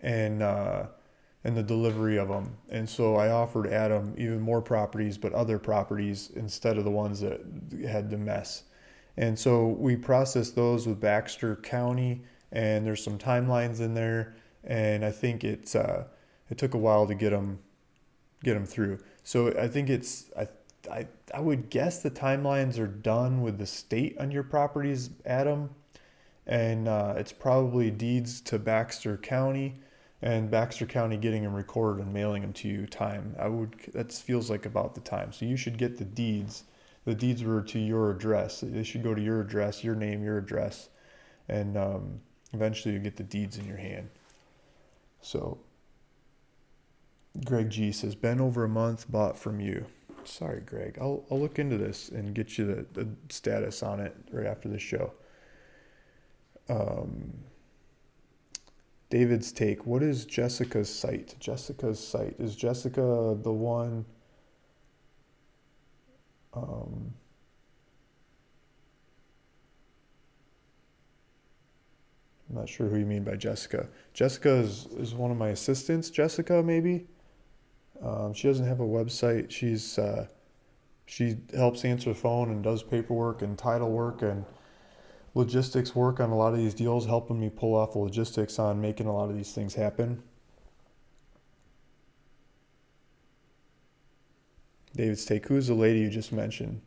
and the delivery of them. And so I offered Adam even more properties, but other properties instead of the ones that had the mess. And so we processed those with Baxter County, and there's some timelines in there, and I think it took a while to get them through. So I think I would guess the timelines are done with the state on your properties, Adam, and it's probably deeds to Baxter County, and Baxter County getting them recorded and mailing them to you time. That feels like about the time. So you should get the deeds. The deeds were to your address. They should go to your address, your name, your address, and eventually you get the deeds in your hand. So Greg G says, been over a month, bought from you. Sorry, Greg. I'll look into this and get you the status on it right after the show. David's take. What is Jessica's site? Jessica's site. Is Jessica the one? I'm not sure who you mean by Jessica. Jessica is one of my assistants. Jessica, maybe? She doesn't have a website. She helps answer the phone and does paperwork and title work and logistics work on a lot of these deals, helping me pull off the logistics on making a lot of these things happen. David's take. Who's the lady you just mentioned?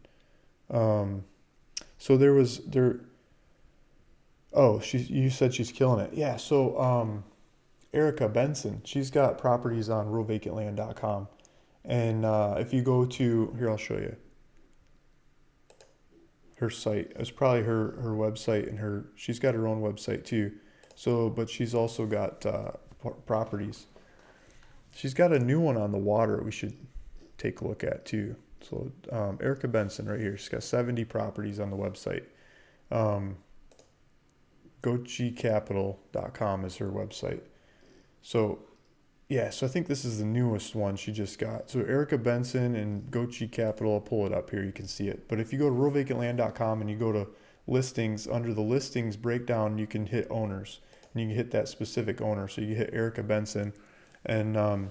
So there. Oh, you said she's killing it. Yeah. So Erica Benson, she's got properties on ruralvacantland.com, and if you go to here, I'll show you her site. It's probably her website, and she's got her own website too. So, but she's also got properties. She's got a new one on the water we should take a look at too. So Erica Benson right here. She's got 70 properties on the website. Um, gochicapital.com is her website. So yeah, so I think this is the newest one she just got. So Erica Benson and Gochi Capital, I'll pull it up here, you can see it. But if you go to realvacantland.com and you go to listings, under the listings breakdown, you can hit owners. And you can hit that specific owner. So you hit Erica Benson. And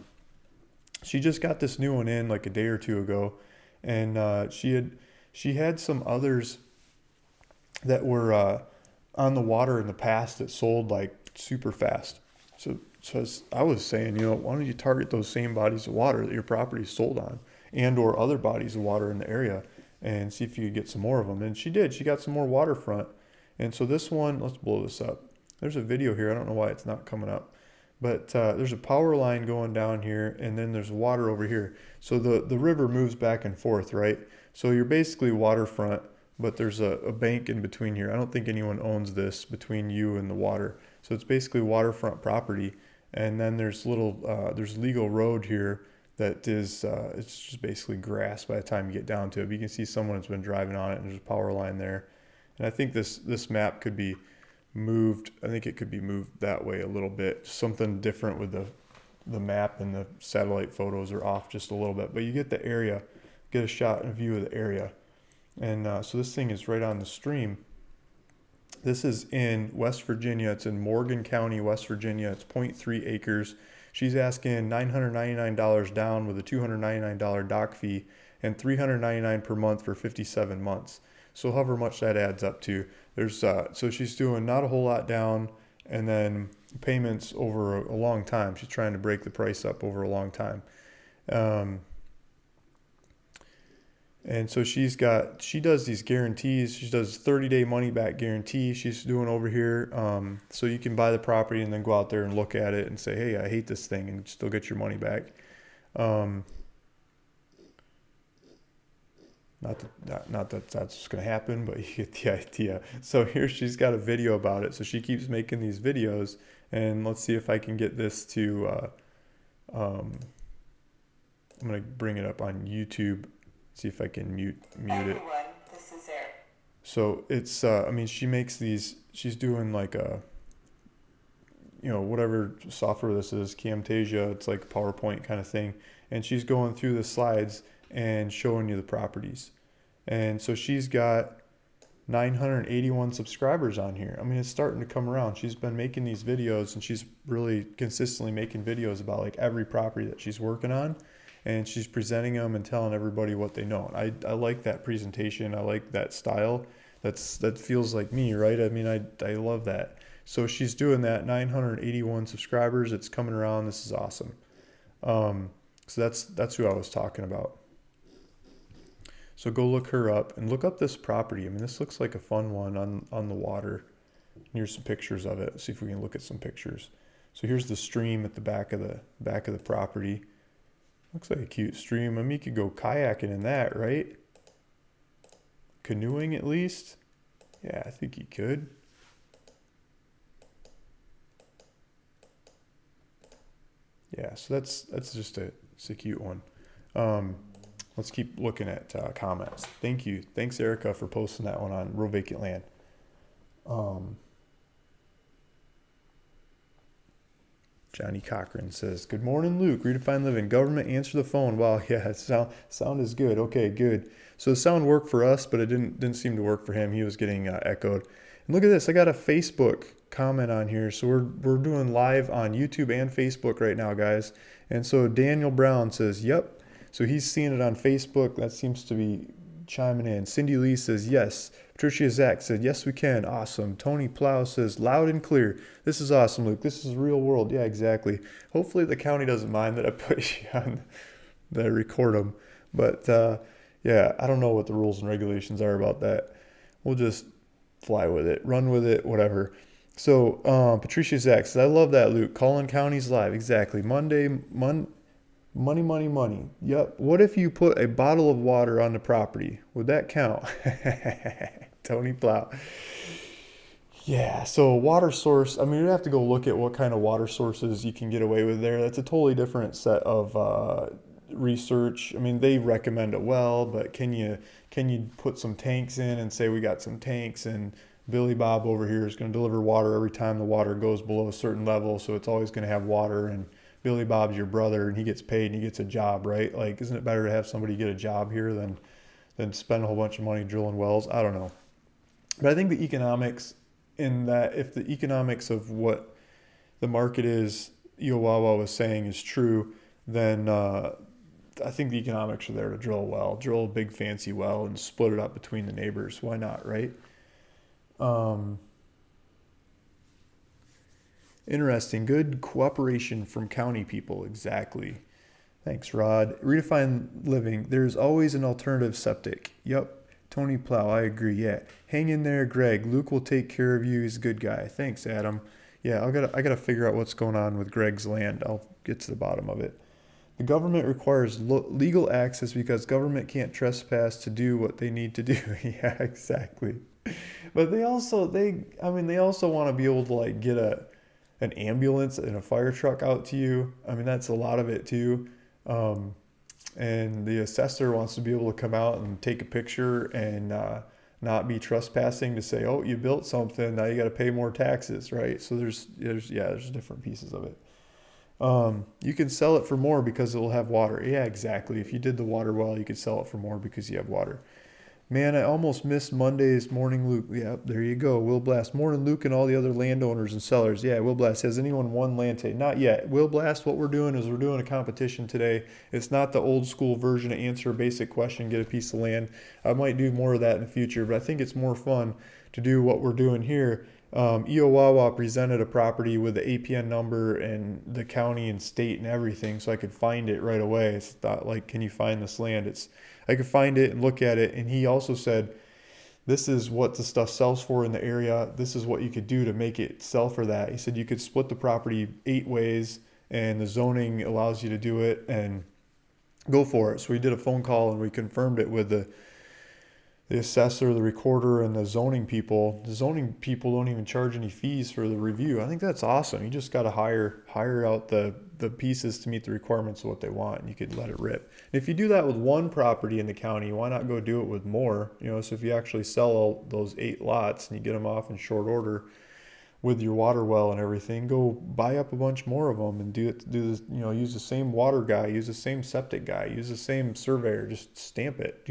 she just got this new one in like a day or two ago. And she had some others that were on the water in the past that sold like super fast. So as I was saying, why don't you target those same bodies of water that your property is sold on, and or other bodies of water in the area, and see if you could get some more of them. And she did. She got some more waterfront. And so this one, let's blow this up. There's a video here. I don't know why it's not coming up. But there's a power line going down here, and then there's water over here. So the river moves back and forth, right? So you're basically waterfront, but there's a bank in between here. I don't think anyone owns this between you and the water. So it's basically waterfront property. And then there's there's legal road here that is, it's just basically grass by the time you get down to it. But you can see someone has been driving on it, and there's a power line there. And I think this map could be moved. I think it could be moved that way a little bit. Something different with the map, and the satellite photos are off just a little bit. But you get the area, get a shot and a view of the area. And so this thing is right on the stream. This is in West Virginia. It's in Morgan County, West Virginia. It's 0.3 acres. She's asking $999 down with a $299 dock fee and $399 per month for 57 months. So however much that adds up to. So she's doing not a whole lot down, and then payments over a long time. She's trying to break the price up over a long time. And so she does these guarantees. She does 30-day money back guarantee. She's doing over here. So you can buy the property and then go out there and look at it and say, hey, I hate this thing, and still get your money back. Not that that's going to happen, but you get the idea. So here she's got a video about it. So she keeps making these videos, and let's see if I can get this to, I'm going to bring it up on YouTube. See if I can mute it. This is Eric. So it's, she makes these, she's doing like whatever software this is, Camtasia, it's like a PowerPoint kind of thing. And she's going through the slides and showing you the properties. And so she's got 981 subscribers on here. It's starting to come around. She's been making these videos, and she's really consistently making videos about like every property that she's working on. And she's presenting them and telling everybody what they know. I like that presentation. I like that style. That feels like me, right? I love that. So she's doing that. 981 subscribers. It's coming around. This is awesome. So that's who I was talking about. So go look her up and look up this property. This looks like a fun one on the water. Here's some pictures of it. Let's see if we can look at some pictures. So here's the stream at the back of the property. Looks like a cute stream. You could go kayaking in that, right? Canoeing at least. Yeah, I think you could. Yeah, so that's just it's a cute one. Let's keep looking at comments. Thank you. Thanks, Erica, for posting that one on Real Vacant Land. Johnny Cochran says, good morning, Luke. Redefine Living. Government, answer the phone. Wow, yeah, sound is good. Okay, good. So the sound worked for us, but it didn't seem to work for him. He was getting echoed. And look at this. I got a Facebook comment on here. So we're doing live on YouTube and Facebook right now, guys. And so Daniel Brown says, yep. So he's seeing it on Facebook. That seems to be chiming in. Cindy Lee says, yes. Patricia Zach said, yes, we can. Awesome. Tony Plow says, loud and clear. This is awesome, Luke. This is real world. Yeah, exactly. Hopefully the county doesn't mind that I put you on, that I record them. But yeah, I don't know what the rules and regulations are about that. We'll just fly with it, run with it, whatever. So Patricia Zach says, I love that, Luke. Calling counties live. Exactly. Money. Yep. What if you put a bottle of water on the property? Would that count? Tony Plow. Yeah, so water source, you'd have to go look at what kind of water sources you can get away with there. That's a totally different set of research. I mean, they recommend a well, but can you put some tanks in and say we got some tanks and Billy Bob over here is going to deliver water every time the water goes below a certain level, so it's always going to have water, and Billy Bob's your brother and he gets paid and he gets a job, right? Like, isn't it better to have somebody get a job here than spend a whole bunch of money drilling wells? I don't know. But I think the economics in that, if the economics of what the market is, Iowawa was saying is true, then I think the economics are there to drill a well, drill a big fancy well, and split it up between the neighbors. Why not, right? Um, Interesting. Good cooperation from county people. Exactly. Thanks, Rod. Redefine living. There's always an alternative septic. Yep. Tony Plow. I agree. Yeah. Hang in there, Greg. Luke will take care of you. He's a good guy. Thanks, Adam. Yeah, I gotta figure out what's going on with Greg's land. I'll get to the bottom of it. The government requires legal access because government can't trespass to do what they need to do. Yeah, exactly. But they also want to be able to like get an ambulance and a fire truck out to you. I mean, that's a lot of it too. Um, and the assessor wants to be able to come out and take a picture and not be trespassing to say, oh, you built something, now you got to pay more taxes, right? So there's different pieces of it. You can sell it for more because it will have water. Yeah, exactly. If you did the water well, you could sell it for more because you have water. Man, I almost missed Monday's morning, Luke. Yeah, there you go. Will Blast. Morning, Luke, and all the other landowners and sellers. Yeah, Will Blast. Has anyone won land today? Not yet. Will Blast, what we're doing is we're doing a competition today. It's not the old school version of answer a basic question, get a piece of land. I might do more of that in the future, but I think it's more fun to do what we're doing here. Iowawa presented a property with the APN number and the county and state and everything, so I could find it right away. It's not like, can you find this land? I could find it and look at it, and he also said, this is what the stuff sells for in the area. This is what you could do to make it sell for that. He said you could split the property 8 ways, and the zoning allows you to do it, and go for it. So we did a phone call and we confirmed it with the assessor, the recorder, and the zoning people. The zoning people don't even charge any fees for the review. I think that's awesome. You just got to hire out the pieces to meet the requirements of what they want, and you could let it rip. And if you do that with one property in the county, why not go do it with more? So if you actually sell all those 8 lots and you get them off in short order with your water well and everything, go buy up a bunch more of them and do this. Use the same water guy, use the same septic guy, use the same surveyor. Just stamp it.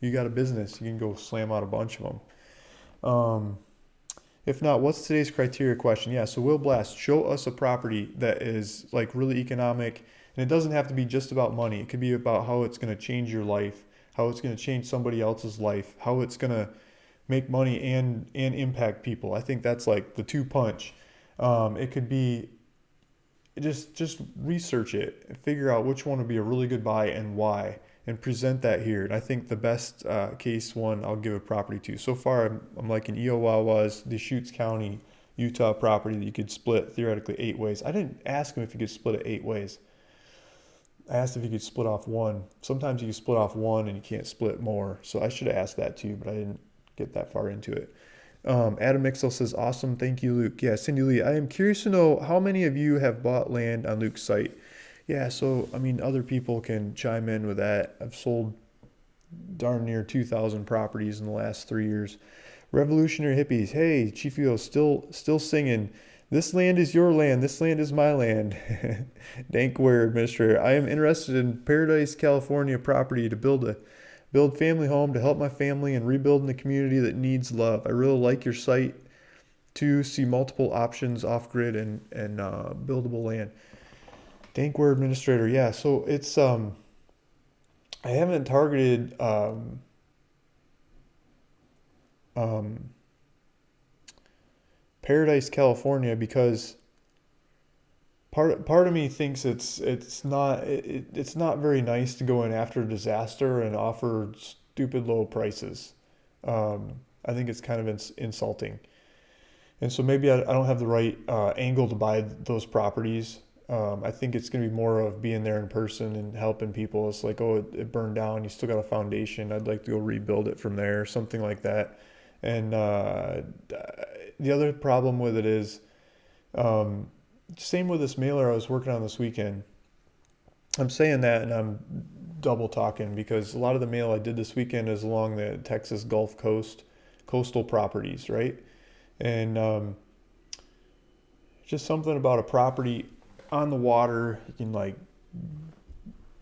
You got a business. You can go slam out a bunch of them. If not, what's today's criteria question? Yeah, so Will Blast, show us a property that is like really economic, and it doesn't have to be just about money. It could be about how it's going to change your life, how it's going to change somebody else's life, how it's going to make money and impact people. I think that's like the two punch. It could be just research it and figure out which one would be a really good buy and why, and present that here. And I think the best case one I'll give a property to. So far, I'm liking Iowawa's Deschutes County, Utah property that you could split theoretically 8 ways. I didn't ask him if you could split it 8 ways. I asked if you could split off one. Sometimes you can split off one and you can't split more. So I should have asked that too, but I didn't get that far into it. Adam Mixel says, awesome. Thank you, Luke. Yeah, Cindy Lee, I am curious to know how many of you have bought land on Luke's site. Yeah, so I mean, other people can chime in with that. I've sold darn near 2,000 properties in the last 3 years. Revolutionary hippies, hey, Chief EO, still singing. This land is your land. This land is my land. Dankware administrator, I am interested in Paradise, California property to build family home to help my family and rebuild in the community that needs love. I really like your site to see multiple options off grid and buildable land. Dankware administrator, yeah. So it's I haven't targeted Paradise, California, because part of me thinks it's not very nice to go in after a disaster and offer stupid low prices. I think it's kind of insulting, and so maybe I don't have the right angle to buy those properties. I think it's going to be more of being there in person and helping people. It's like, oh, it burned down. You still got a foundation. I'd like to go rebuild it from there, something like that. And the other problem with it is, same with this mailer I was working on this weekend. I'm saying that and I'm double talking because a lot of the mail I did this weekend is along the Texas Gulf Coast, coastal properties, right? And just something about a property on the water. You can like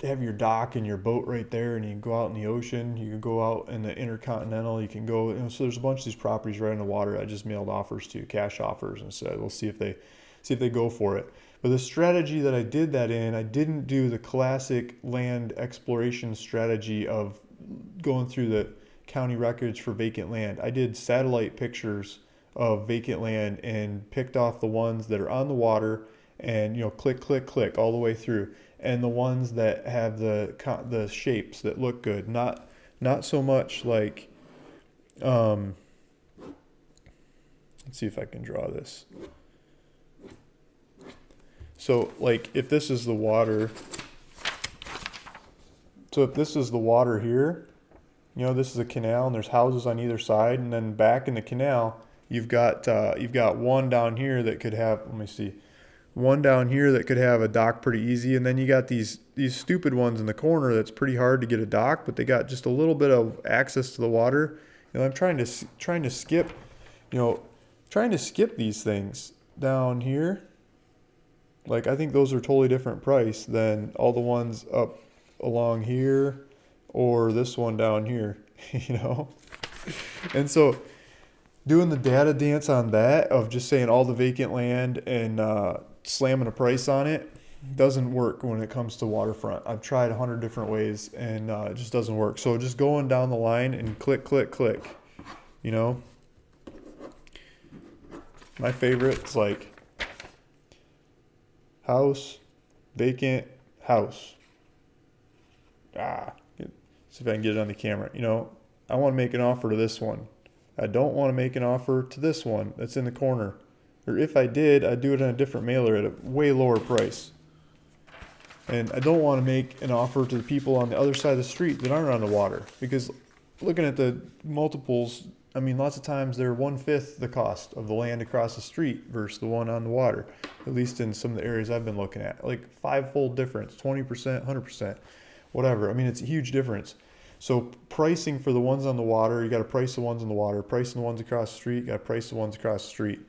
have your dock and your boat right there, and you can go out in the ocean. You can go out in the intercontinental. You can go. So there's a bunch of these properties right in the water. I just mailed offers to, cash offers, and said we'll see if they go for it. But the strategy that I did that in, I didn't do the classic land exploration strategy of going through the county records for vacant land. I did satellite pictures of vacant land and picked off the ones that are on the water and click click click all the way through, and the ones that have the shapes that look good, not so much like um let's see if I can draw this. So like if this is the water, so if this is the water here, this is a canal and there's houses on either side, and then back in the canal you've got one down here that could have, let me see, one down here that could have a dock pretty easy, and then you got these stupid ones in the corner that's pretty hard to get a dock, but they got just a little bit of access to the water. I'm trying to skip, trying to skip these things down here. Like I think those are totally different price than all the ones up along here or this one down here, you know? And so doing the data dance on that of just saying all the vacant land and slamming a price on it doesn't work when it comes to waterfront. I've tried 100 different ways and it just doesn't work. So just going down the line and click, click, click, you know? My favorite's like house, vacant, house. See if I can get it on the camera. I want to make an offer to this one. I don't want to make an offer to this one that's in the corner. Or if I did, I'd do it on a different mailer at a way lower price. And I don't want to make an offer to the people on the other side of the street that aren't on the water. Because looking at the multiples, I mean, lots of times they're 1/5 the cost of the land across the street versus the one on the water. At least in some of the areas I've been looking at. Like 5-fold difference, 20%, 100%, whatever. I mean, it's a huge difference. So pricing for the ones on the water, you got to price the ones on the water. Pricing the ones across the street, you got to price the ones across the street.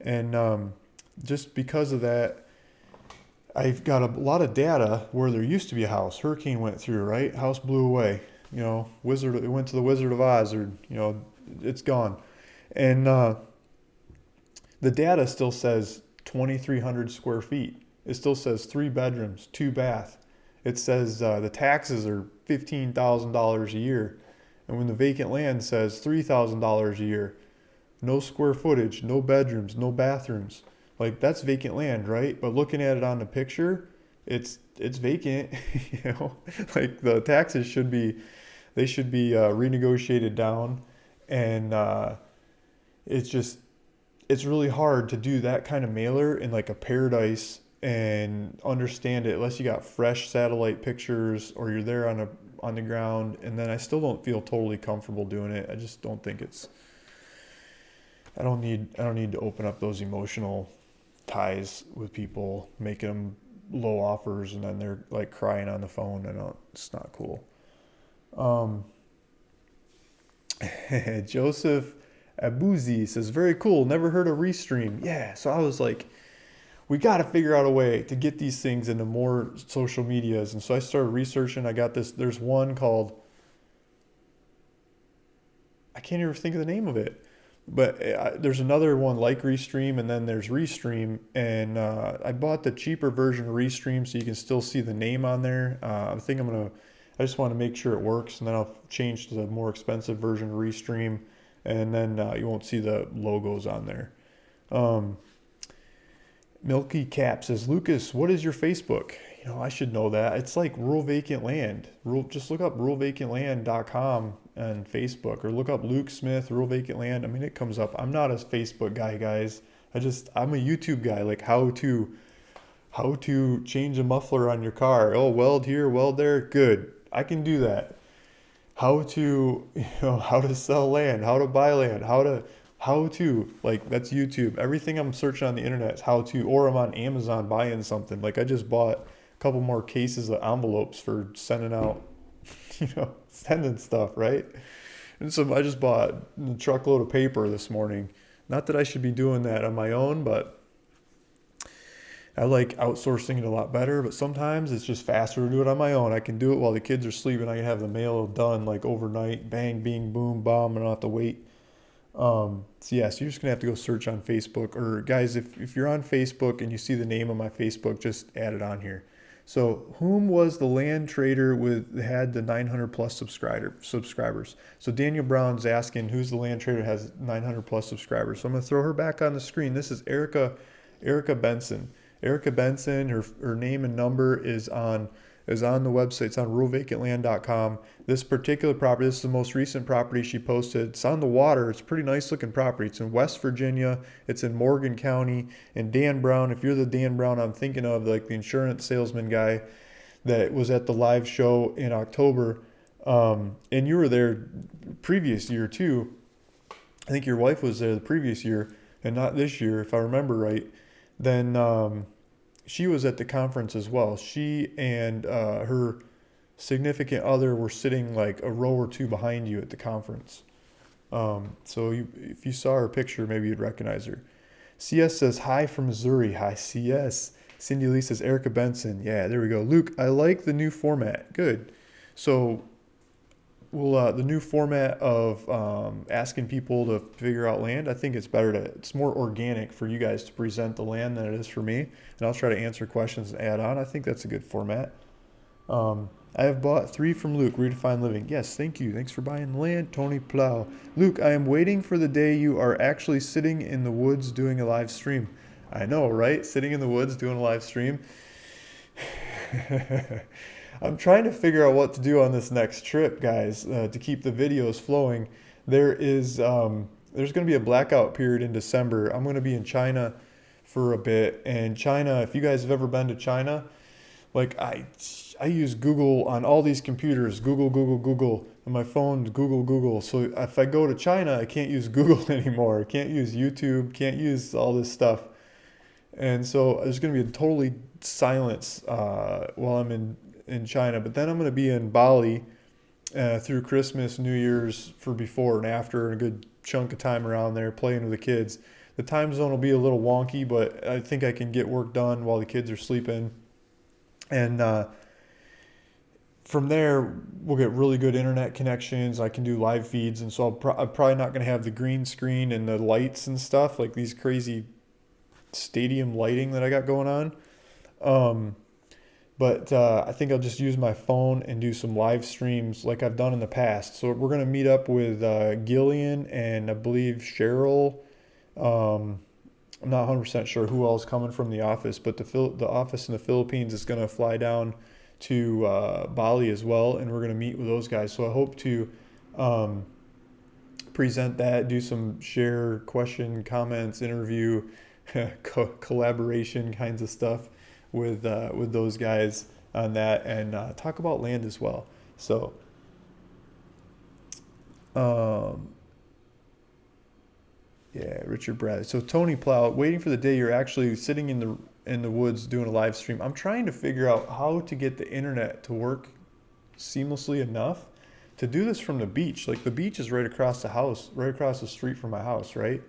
And just because of that, I've got a lot of data where there used to be a house. Hurricane went through, right? House blew away. It went to the Wizard of Oz, or it's gone. And the data still says 2,300 square feet. It still says 3 bedrooms, 2 bath. It says the taxes are $15,000 a year. And when the vacant land says $3,000 a year, no square footage, no bedrooms, no bathrooms. Like that's vacant land, right? But looking at it on the picture, it's vacant, Like the taxes should be renegotiated down, and it's really hard to do that kind of mailer in like a paradise and understand it unless you got fresh satellite pictures or you're there on the ground. And then I still don't feel totally comfortable doing it. I just don't think I don't need to open up those emotional ties with people, making them low offers and then they're like crying on the phone. It's not cool. Joseph Abuzi says, very cool, never heard of Restream. Yeah, so I was like, we got to figure out a way to get these things into more social medias. And so I started researching. I got there's one called, I can't even think of the name of it, but there's another one like Restream, and then there's Restream. And I bought the cheaper version of Restream so you can still see the name on there. I think I just want to make sure it works, and then I'll change to the more expensive version of Restream, and then you won't see the logos on there. Milky Cap says, Lucas, what is your Facebook? I should know that. It's like Rural Vacant Land. Just look up ruralvacantland.com on Facebook, or look up Luke Smith, Rural Vacant Land. I mean, it comes up. I'm not a Facebook guy, guys. I'm a YouTube guy, like how to change a muffler on your car. Oh, weld here, weld there. Good. I can do that. How to sell land, how to buy land, how to, like, that's YouTube. Everything I'm searching on the internet is how to, or I'm on Amazon buying something. Like I just bought couple more cases of envelopes for sending out, sending stuff, right? And so I just bought a truckload of paper this morning. Not that I should be doing that on my own, but I like outsourcing it a lot better. But sometimes it's just faster to do it on my own. I can do it while the kids are sleeping. I can have the mail done like overnight. Bang, bing, boom, bomb. I don't have to wait. So yeah, so you're just gonna have to go search on Facebook. Or guys, if you're on Facebook and you see the name of my Facebook, just add it on here. So whom was the land trader with had the 900 plus subscribers? So Daniel Brown's asking who's the land trader that has 900 plus subscribers. So I'm gonna throw her back on the screen. This is Erica Benson. Erica Benson, her name and number is on the website. It's on ruralvacantland.com. This particular property, this is the most recent property she posted. It's on the water. It's a pretty nice looking property. It's in West Virginia. It's in Morgan County. And Dan Brown, if you're the Dan Brown I'm thinking of, like the insurance salesman guy that was at the live show in October, and you were there previous year too. I think your wife was there the previous year and not this year, if I remember right. Then she was at the conference as well. She and her significant other were sitting like a row or two behind you at the conference. If you saw her picture, maybe you'd recognize her. CS says, hi from Missouri. Hi, CS. Cindy Lee says, Erica Benson. Yeah, there we go. Luke, I like the new format. Good. So the new format of asking people to figure out land, I think it's more organic for you guys to present the land than it is for me. And I'll try to answer questions and add on. I think that's a good format. I have bought 3 from Luke, Redefine Living. Yes, thank you. Thanks for buying the land, Tony Plow. Luke, I am waiting for the day you are actually sitting in the woods doing a live stream. I know, right? Sitting in the woods doing a live stream. I'm trying to figure out what to do on this next trip, guys, to keep the videos flowing. There's going to be a blackout period in December. I'm going to be in China for a bit. And China, if you guys have ever been to China, like I use Google on all these computers, Google, and my phone, Google. So if I go to China, I can't use Google anymore. I can't use YouTube, can't use all this stuff. And so there's going to be a totally silence while I'm in China. But then I'm going to be in Bali through Christmas, New Year's for before and after, and a good chunk of time around there playing with the kids. The time zone will be a little wonky, but I think I can get work done while the kids are sleeping. And from there, we'll get really good internet connections. I can do live feeds. And so I'm probably not going to have the green screen and the lights and stuff, like these crazy stadium lighting that I got going on. But I think I'll just use my phone and do some live streams like I've done in the past. So we're going to meet up with Gillian and I believe Cheryl. I'm not 100% sure who else coming from the office, but the office in the Philippines is going to fly down to Bali as well, and we're going to meet with those guys. So I hope to present that, do some share, question, comments, interview, collaboration kinds of stuff with those guys on that, and talk about land as well. So yeah, Richard Bradley. So Tony Plow, waiting for the day you're actually sitting in the woods doing a live stream. I'm trying to figure out how to get the internet to work seamlessly enough to do this from the beach. Like the beach is right across the house, right across the street from my house, right?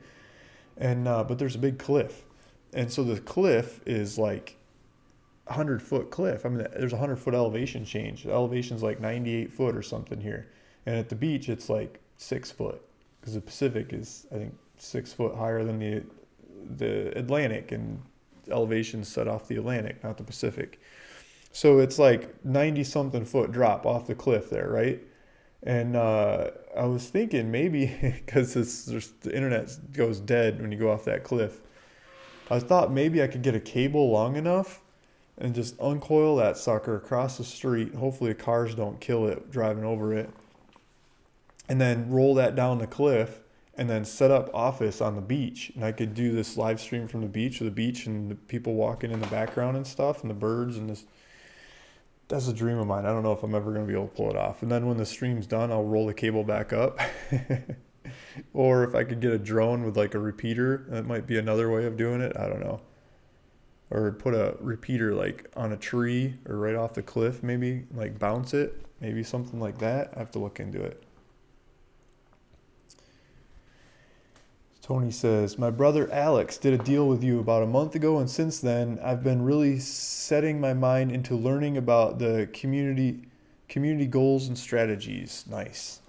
And but there's a big cliff, and so the cliff is like 100-foot cliff. I mean, there's a 100-foot elevation change. The elevation's like 98 foot or something here, and at the beach it's like 6 foot because the Pacific is, I think, 6 foot higher than the Atlantic, and elevations set off the Atlantic, not the Pacific. So it's like 90 something foot drop off the cliff there, right? And I was thinking maybe because the internet goes dead when you go off that cliff. I thought maybe I could get a cable long enough and just uncoil that sucker across the street. Hopefully the cars don't kill it driving over it. And then roll that down the cliff and then set up office on the beach. And I could do this live stream from the beach, with the beach and the people walking in the background and stuff, and the birds and this. That's a dream of mine. I don't know if I'm ever going to be able to pull it off. And then when the stream's done, I'll roll the cable back up. Or if I could get a drone with like a repeater, that might be another way of doing it. I don't know. or put a repeater like on a tree or right off the cliff, maybe like bounce it, maybe something like that. I have to look into it. Tony says, my brother Alex did a deal with you about a month ago, and since then, I've been really setting my mind into learning about the community goals and strategies. Nice.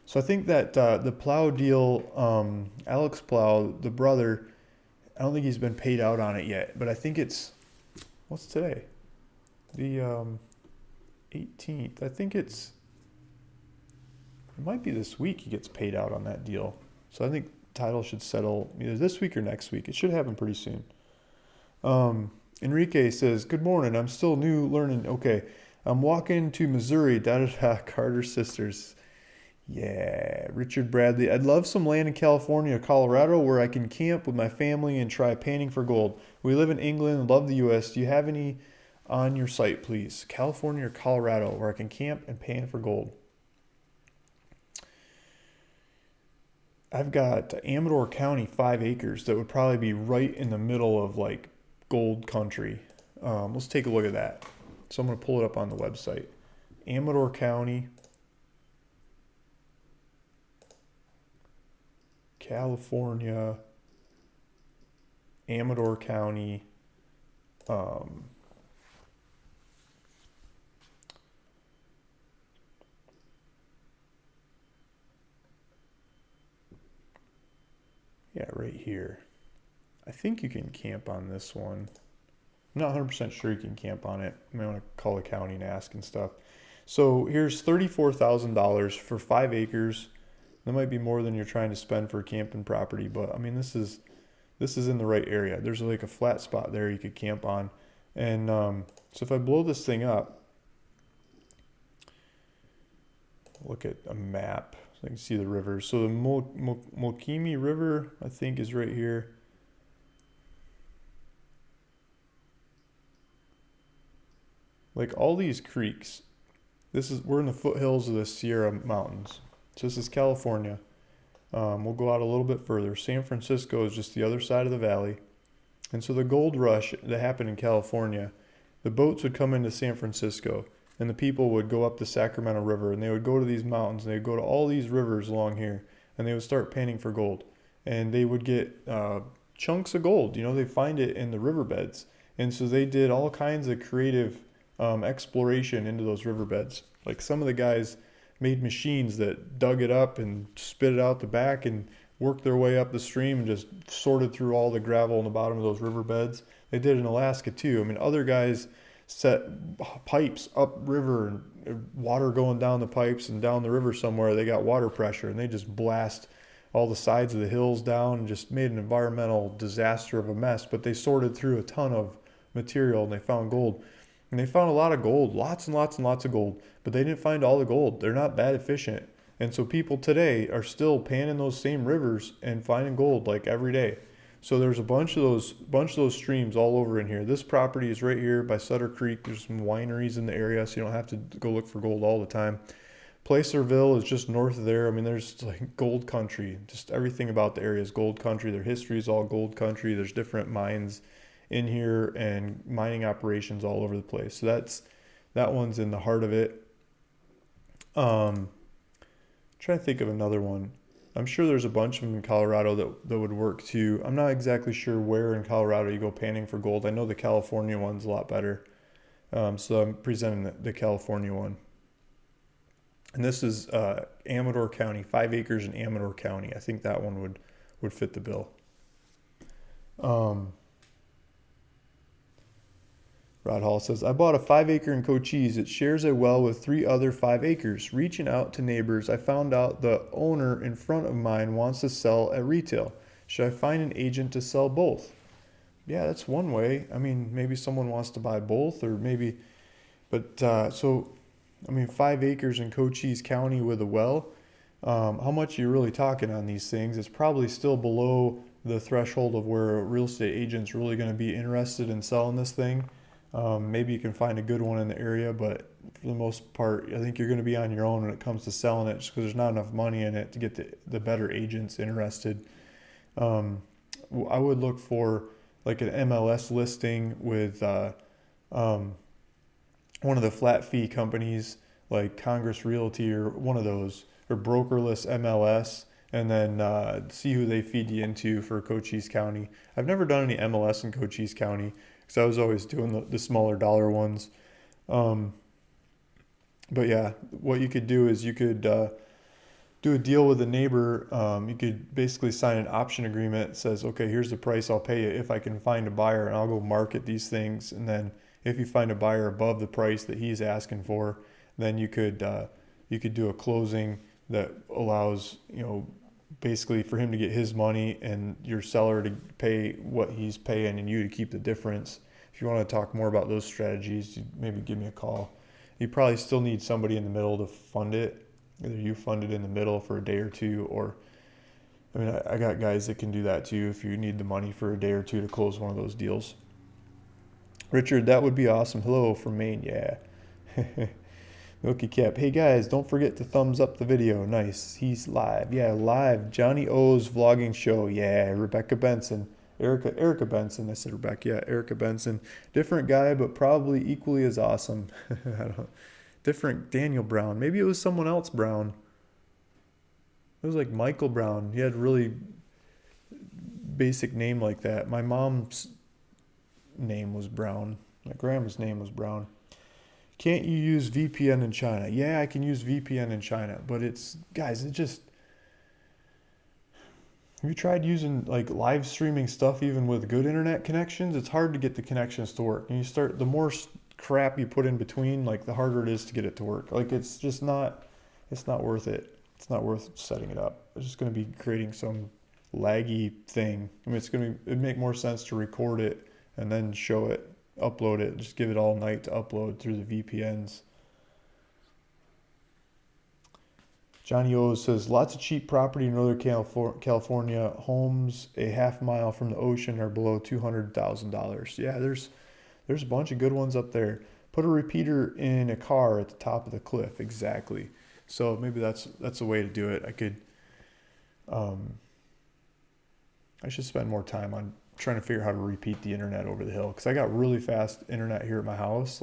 So I think that the Plow deal, Alex Plow, the brother, I don't think he's been paid out on it yet, but I think it's, what's today? The 18th. I think it might be this week he gets paid out on that deal. So I think title should settle either this week or next week. It should happen pretty soon. Enrique says, good morning. I'm still new learning. Okay. I'm walking to Missouri. Da da da. Carter Sisters. Yeah. Richard Bradley. I'd love some land in California or Colorado where I can camp with my family and try panning for gold. We live in England and love the US. Do you have any on your site, please? California or Colorado where I can camp and pan for gold. I've got Amador County, 5 acres that would probably be right in the middle of like gold country. Let's take a look at that. So I'm going to pull it up on the website. Amador County, California, Amador County. Yeah, right here. I think you can camp on this one. I'm not 100% sure you can camp on it. I may want to call the county and ask and stuff. So here's $34,000 for 5 acres. That might be more than you're trying to spend for camping property, but I mean this is in the right area. There's like a flat spot there you could camp on, and so if I blow this thing up, look at a map so I can see the rivers. So the Mokimi River, I think, is right here. Like all these creeks, we're in the foothills of the Sierra Mountains. So this is California. We'll go out a little bit further. San Francisco is just the other side of the valley. And so the gold rush that happened in California, the boats would come into San Francisco and the people would go up the Sacramento River and they would go to these mountains and they would go to all these rivers along here and they would start panning for gold. And they would get chunks of gold. You know, they find it in the riverbeds. And so they did all kinds of creative exploration into those riverbeds. Like some of the guys made machines that dug it up and spit it out the back and worked their way up the stream and just sorted through all the gravel in the bottom of those riverbeds. They did in Alaska too. I mean, other guys set pipes up river and water going down the pipes, and down the river somewhere they got water pressure and they just blast all the sides of the hills down and just made an environmental disaster of a mess. But they sorted through a ton of material and they found gold. And they found a lot of gold, lots and lots and lots of gold, but they didn't find all the gold. They're not that efficient. And so people today are still panning those same rivers and finding gold like every day. So there's a bunch of those streams all over in here. This property is right here by Sutter Creek. There's some wineries in the area, so you don't have to go look for gold all the time. Placerville is just north of there. I mean, there's like gold country. Just everything about the area is gold country. Their history is all gold country. There's different mines in here and mining operations all over the place. So that one's in the heart of it. Trying to think of another one. I'm sure there's a bunch of them in Colorado that would work too. I'm not exactly sure where in Colorado you go panning for gold. I know the California one's a lot better. So I'm presenting the California one. And this is Amador County, 5 acres in Amador County. I think that one would fit the bill. Rod Hall says, I bought a 5 acre in Cochise. It shares a well with 3 other 5 acres. Reaching out to neighbors, I found out the owner in front of mine wants to sell at retail. Should I find an agent to sell both? Yeah, that's one way. I mean, maybe someone wants to buy both, or maybe, but so, I mean, 5 acres in Cochise County with a well. How much are you really talking on these things? It's probably still below the threshold of where a real estate agent's really going to be interested in selling this thing. Maybe you can find a good one in the area, but for the most part, I think you're going to be on your own when it comes to selling it, just because there's not enough money in it to get the better agents interested. I would look for like an MLS listing with um, one of the flat fee companies like Congress Realty or one of those, or brokerless MLS, and then see who they feed you into for Cochise County. I've never done any MLS in Cochise County because I was always doing the smaller dollar ones. Um, but yeah, what you could do is you could do a deal with a neighbor. You could basically sign an option agreement that says, okay, here's the price I'll pay you if I can find a buyer, and I'll go market these things. And then if you find a buyer above the price that he's asking for, then you could do a closing that allows, basically for him to get his money and your seller to pay what he's paying and you to keep the difference. If you want to talk more about those strategies, maybe give me a call. You probably still need somebody in the middle to fund it. Either you fund it in the middle for a day or two, or I mean, I got guys that can do that too if you need the money for a day or two to close one of those deals. Richard, that would be awesome. Hello from Maine, yeah. Milky Cap. Hey guys, don't forget to thumbs up the video. Nice. He's live. Yeah, live. Johnny O's vlogging show. Yeah, Rebecca Benson. Erica Benson. I said Rebecca. Yeah, Erica Benson. Different guy, but probably equally as awesome. I don't, different Daniel Brown. Maybe it was someone else Brown. It was like Michael Brown. He had a really basic name like that. My mom's name was Brown. My grandma's name was Brown. Can't you use VPN in China? Yeah, I can use VPN in China, but it's, guys, it just, have you tried using like live streaming stuff even with good internet connections? It's hard to get the connections to work. And the more crap you put in between, like the harder it is to get it to work. Like it's not worth it. It's not worth setting it up. It's just going to be creating some laggy thing. I mean, it'd make more sense to record it and then show it, upload it, just give it all night to upload through the VPNs. Johnny O says, lots of cheap property in Northern California. Homes a half mile from the ocean are below $200,000. Yeah, there's a bunch of good ones up there. Put a repeater in a car at the top of the cliff. Exactly. So maybe that's a way to do it. I should spend more time on trying to figure out how to repeat the internet over the hill, because I got really fast internet here at my house.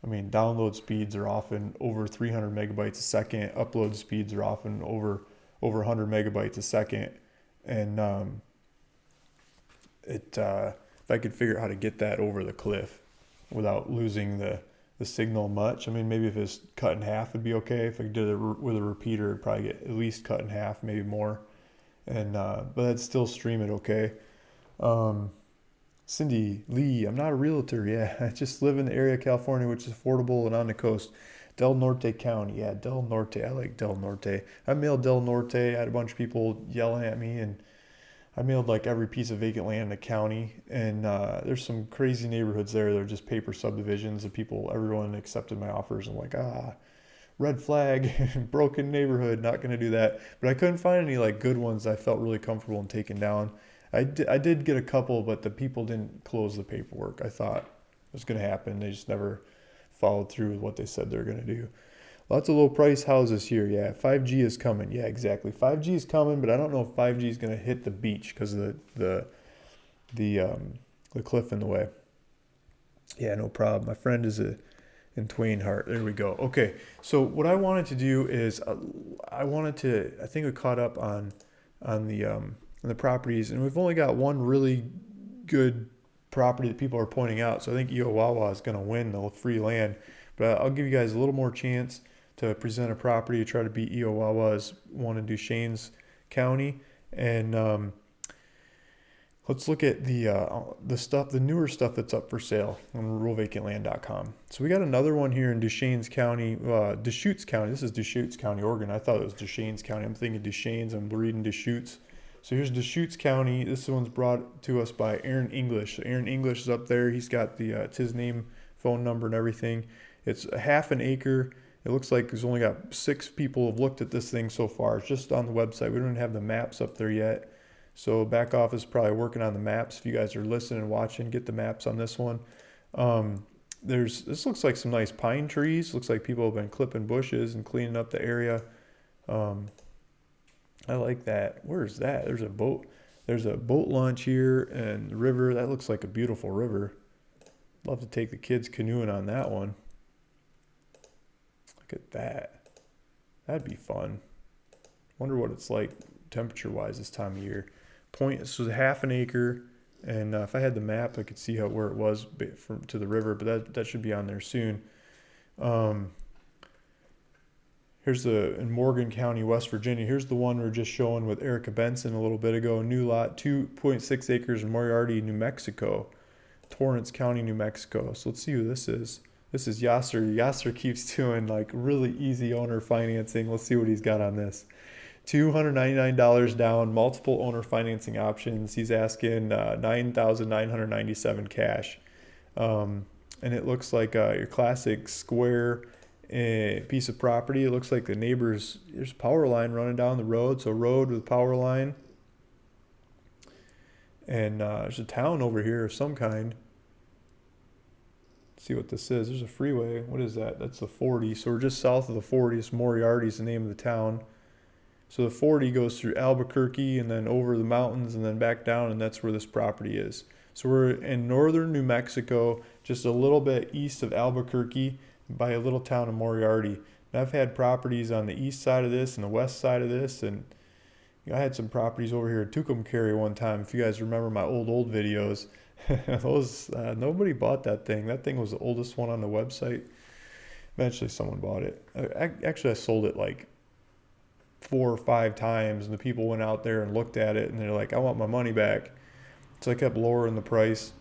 Download speeds are often over 300 megabytes a second. Upload speeds are often over 100 megabytes a second. And if I could figure out how to get that over the cliff without losing the signal much. I mean, maybe if it's cut in half, it'd be okay. If I did it with a repeater, it'd probably get at least cut in half, maybe more. And but I'd still stream it okay. Cindy Lee, I'm not a realtor. Yeah, I just live in the area of California, which is affordable and on the coast. Del Norte County. Yeah, Del Norte. I like Del Norte. I mailed Del Norte. I had a bunch of people yelling at me, and I mailed like every piece of vacant land in the county. And there's some crazy neighborhoods there. They're just paper subdivisions, and everyone accepted my offers. And like, red flag, broken neighborhood, not going to do that. But I couldn't find any like good ones I felt really comfortable in taking down. I did get a couple, but the people didn't close the paperwork. I thought it was going to happen. They just never followed through with what they said they're going to do. Lots of low price houses here. Yeah, 5G is coming. Yeah, exactly. 5G is coming, but I don't know if 5G is going to hit the beach because of the cliff in the way. Yeah, no problem. My friend is in Twain Hart. There we go. Okay, so what I wanted to do is I think we caught up on the properties, and we've only got one really good property that people are pointing out. So I think Iowawa is going to win the free land, but I'll give you guys a little more chance to present a property to try to beat Iowawa's one in Duchesne's County. And let's look at the newer stuff that's up for sale on ruralvacantland.com. So we got another one here in Duchesne's County, Deschutes County. This is Deschutes County, Oregon. I thought it was Duchesne's County. I'm thinking Duchesne's. I'm reading Deschutes. So here's Deschutes County. This one's brought to us by Aaron English. So Aaron English is up there. He's got it's his name, phone number, and everything. It's a half an acre. It looks like there's only got 6 people have looked at this thing so far. It's just on the website. We don't have the maps up there yet. So back office is probably working on the maps. If you guys are listening and watching, get the maps on this one. This looks like some nice pine trees. Looks like people have been clipping bushes and cleaning up the area. I like that. Where's that? There's a boat. There's a boat launch here and the river. That looks like a beautiful river. Love to take the kids canoeing on that one. Look at that. That'd be fun. Wonder what it's like temperature-wise this time of year. This was half an acre, and if I had the map, I could see where it was to the river, but that should be on there soon. Here's in Morgan County, West Virginia. Here's the one we are just showing with Erica Benson a little bit ago. New lot, 2.6 acres in Moriarty, New Mexico. Torrance County, New Mexico. So let's see who this is. This is Yasser. Yasser keeps doing like really easy owner financing. Let's see what he's got on this. $299 down, multiple owner financing options. He's asking $9,997 cash. And it looks like your classic square piece of property. It looks like the neighbors, there's a power line running down the road. So road with power line. And there's a town over here of some kind. Let's see what this is. There's a freeway. What is that? That's the 40. So we're just south of the 40. It's Moriarty is the name of the town. So the 40 goes through Albuquerque and then over the mountains and then back down, and that's where this property is. So we're in northern New Mexico, just a little bit east of Albuquerque by a little town of Moriarty. And I've had properties on the east side of this and the west side of this, and I had some properties over here at Tucumcari one time. If you guys remember my old videos, those nobody bought that thing. That thing was the oldest one on the website. Eventually someone bought it. Actually, I sold it like 4 or 5 times, and the people went out there and looked at it, and they're like, I want my money back. So I kept lowering the price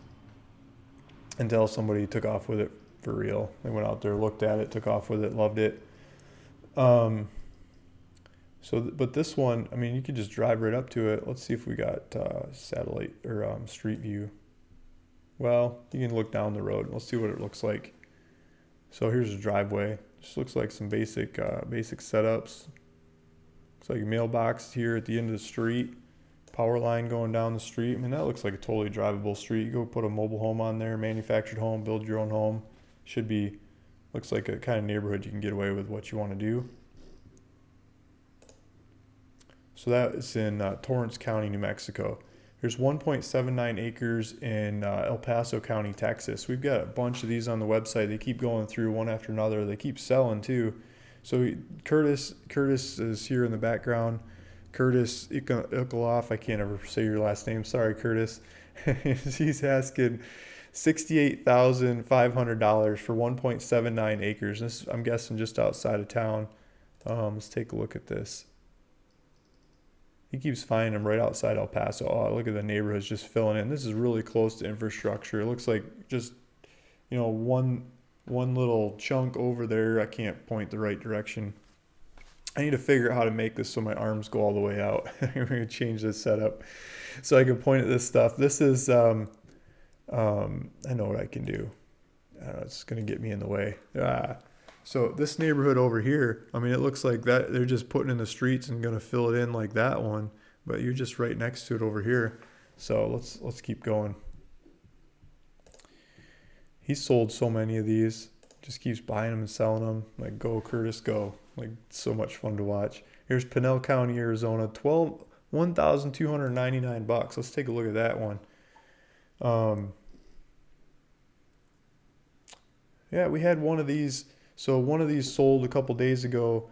until somebody took off with it for real. They went out there, looked at it, took off with it, loved it. But this one, I mean, you could just drive right up to it. Let's see if we got satellite or street view. Well, you can look down the road. Let's see what it looks like. So here's a driveway. Just looks like some basic setups. Looks like a mailbox here at the end of the street. Power line going down the street. I mean, that looks like a totally drivable street. You go put a mobile home on there, manufactured home, build your own home. Looks like a kind of neighborhood you can get away with what you want to do. So that is in Torrance County, New Mexico. There's 1.79 acres in El Paso County, Texas. We've got a bunch of these on the website. They keep going through one after another. They keep selling too. So Curtis is here in the background. Curtis Ikaloff, I can't ever say your last name. Sorry, Curtis. He's asking $68,500 for 1.79 acres. This, I'm guessing, just outside of town. Let's take a look at this. He keeps finding them right outside El Paso. Oh, look at the neighborhoods just filling in. This is really close to infrastructure. It looks like just, one little chunk over there. I can't point the right direction. I need to figure out how to make this so my arms go all the way out. I'm going to change this setup so I can point at this stuff. This is, I know what I can do. It's going to get me in the way. So this neighborhood over here, I mean, it looks like that they're just putting in the streets and going to fill it in like that one, but you're just right next to it over here. So let's keep going. He's sold so many of these, just keeps buying them and selling them. Like, go Curtis, go. Like, so much fun to watch. Here's Pinell County, Arizona, $1,299. Let's take a look at that one. Yeah, we had one of these. So one of these sold a couple days ago.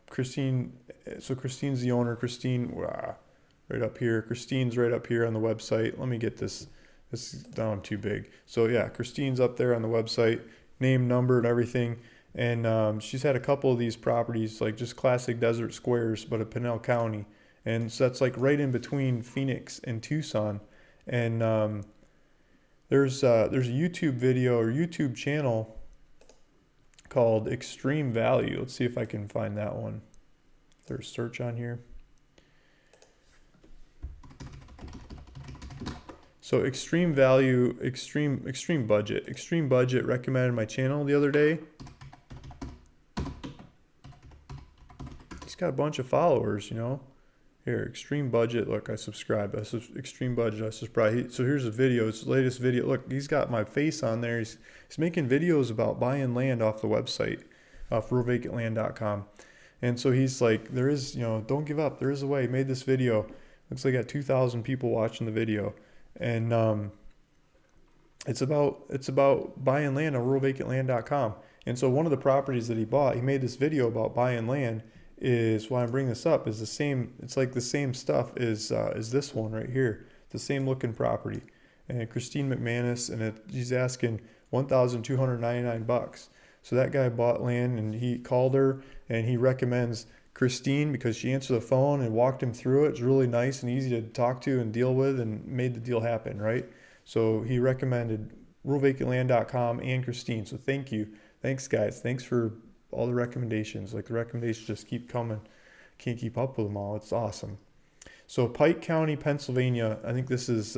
Christine's the owner. Christine, right up here. Christine's right up here on the website. Let me get this. This is down too big. So yeah, Christine's up there on the website, name, number, and everything. And she's had a couple of these properties, like just classic desert squares, but in Pinell County. And so that's like right in between Phoenix and Tucson. And there's a YouTube video or YouTube channel called Extreme Value. Let's see if I can find that one. There's search on here. So Extreme Value, Extreme Budget. Extreme Budget recommended my channel the other day. He's got a bunch of followers, Here, Extreme Budget. Look, I subscribe. Extreme Budget. I subscribe. So here's a video. It's the latest video. Look, he's got my face on there. He's making videos about buying land off the website, off ruralvacantland.com. And so he's like, there is, don't give up. There is a way. He made this video. Looks like I got 2,000 people watching the video, and it's about buying land on ruralvacantland.com. And so one of the properties that he bought, he made this video about buying land. Is why I'm bringing this up. Is the same. It's like the same stuff as this one right here. It's the same looking property. And Christine McManus, and she's asking $1,299. So that guy bought land, and he called her, and he recommends Christine because she answered the phone and walked him through it. It's really nice and easy to talk to and deal with, and made the deal happen, right? So he recommended ruralvacantland.com and Christine. So thank you. Thanks, guys. Thanks for all the recommendations. Like, the recommendations just keep coming. Can't keep up with them all. It's awesome. So Pike County, Pennsylvania. I think this is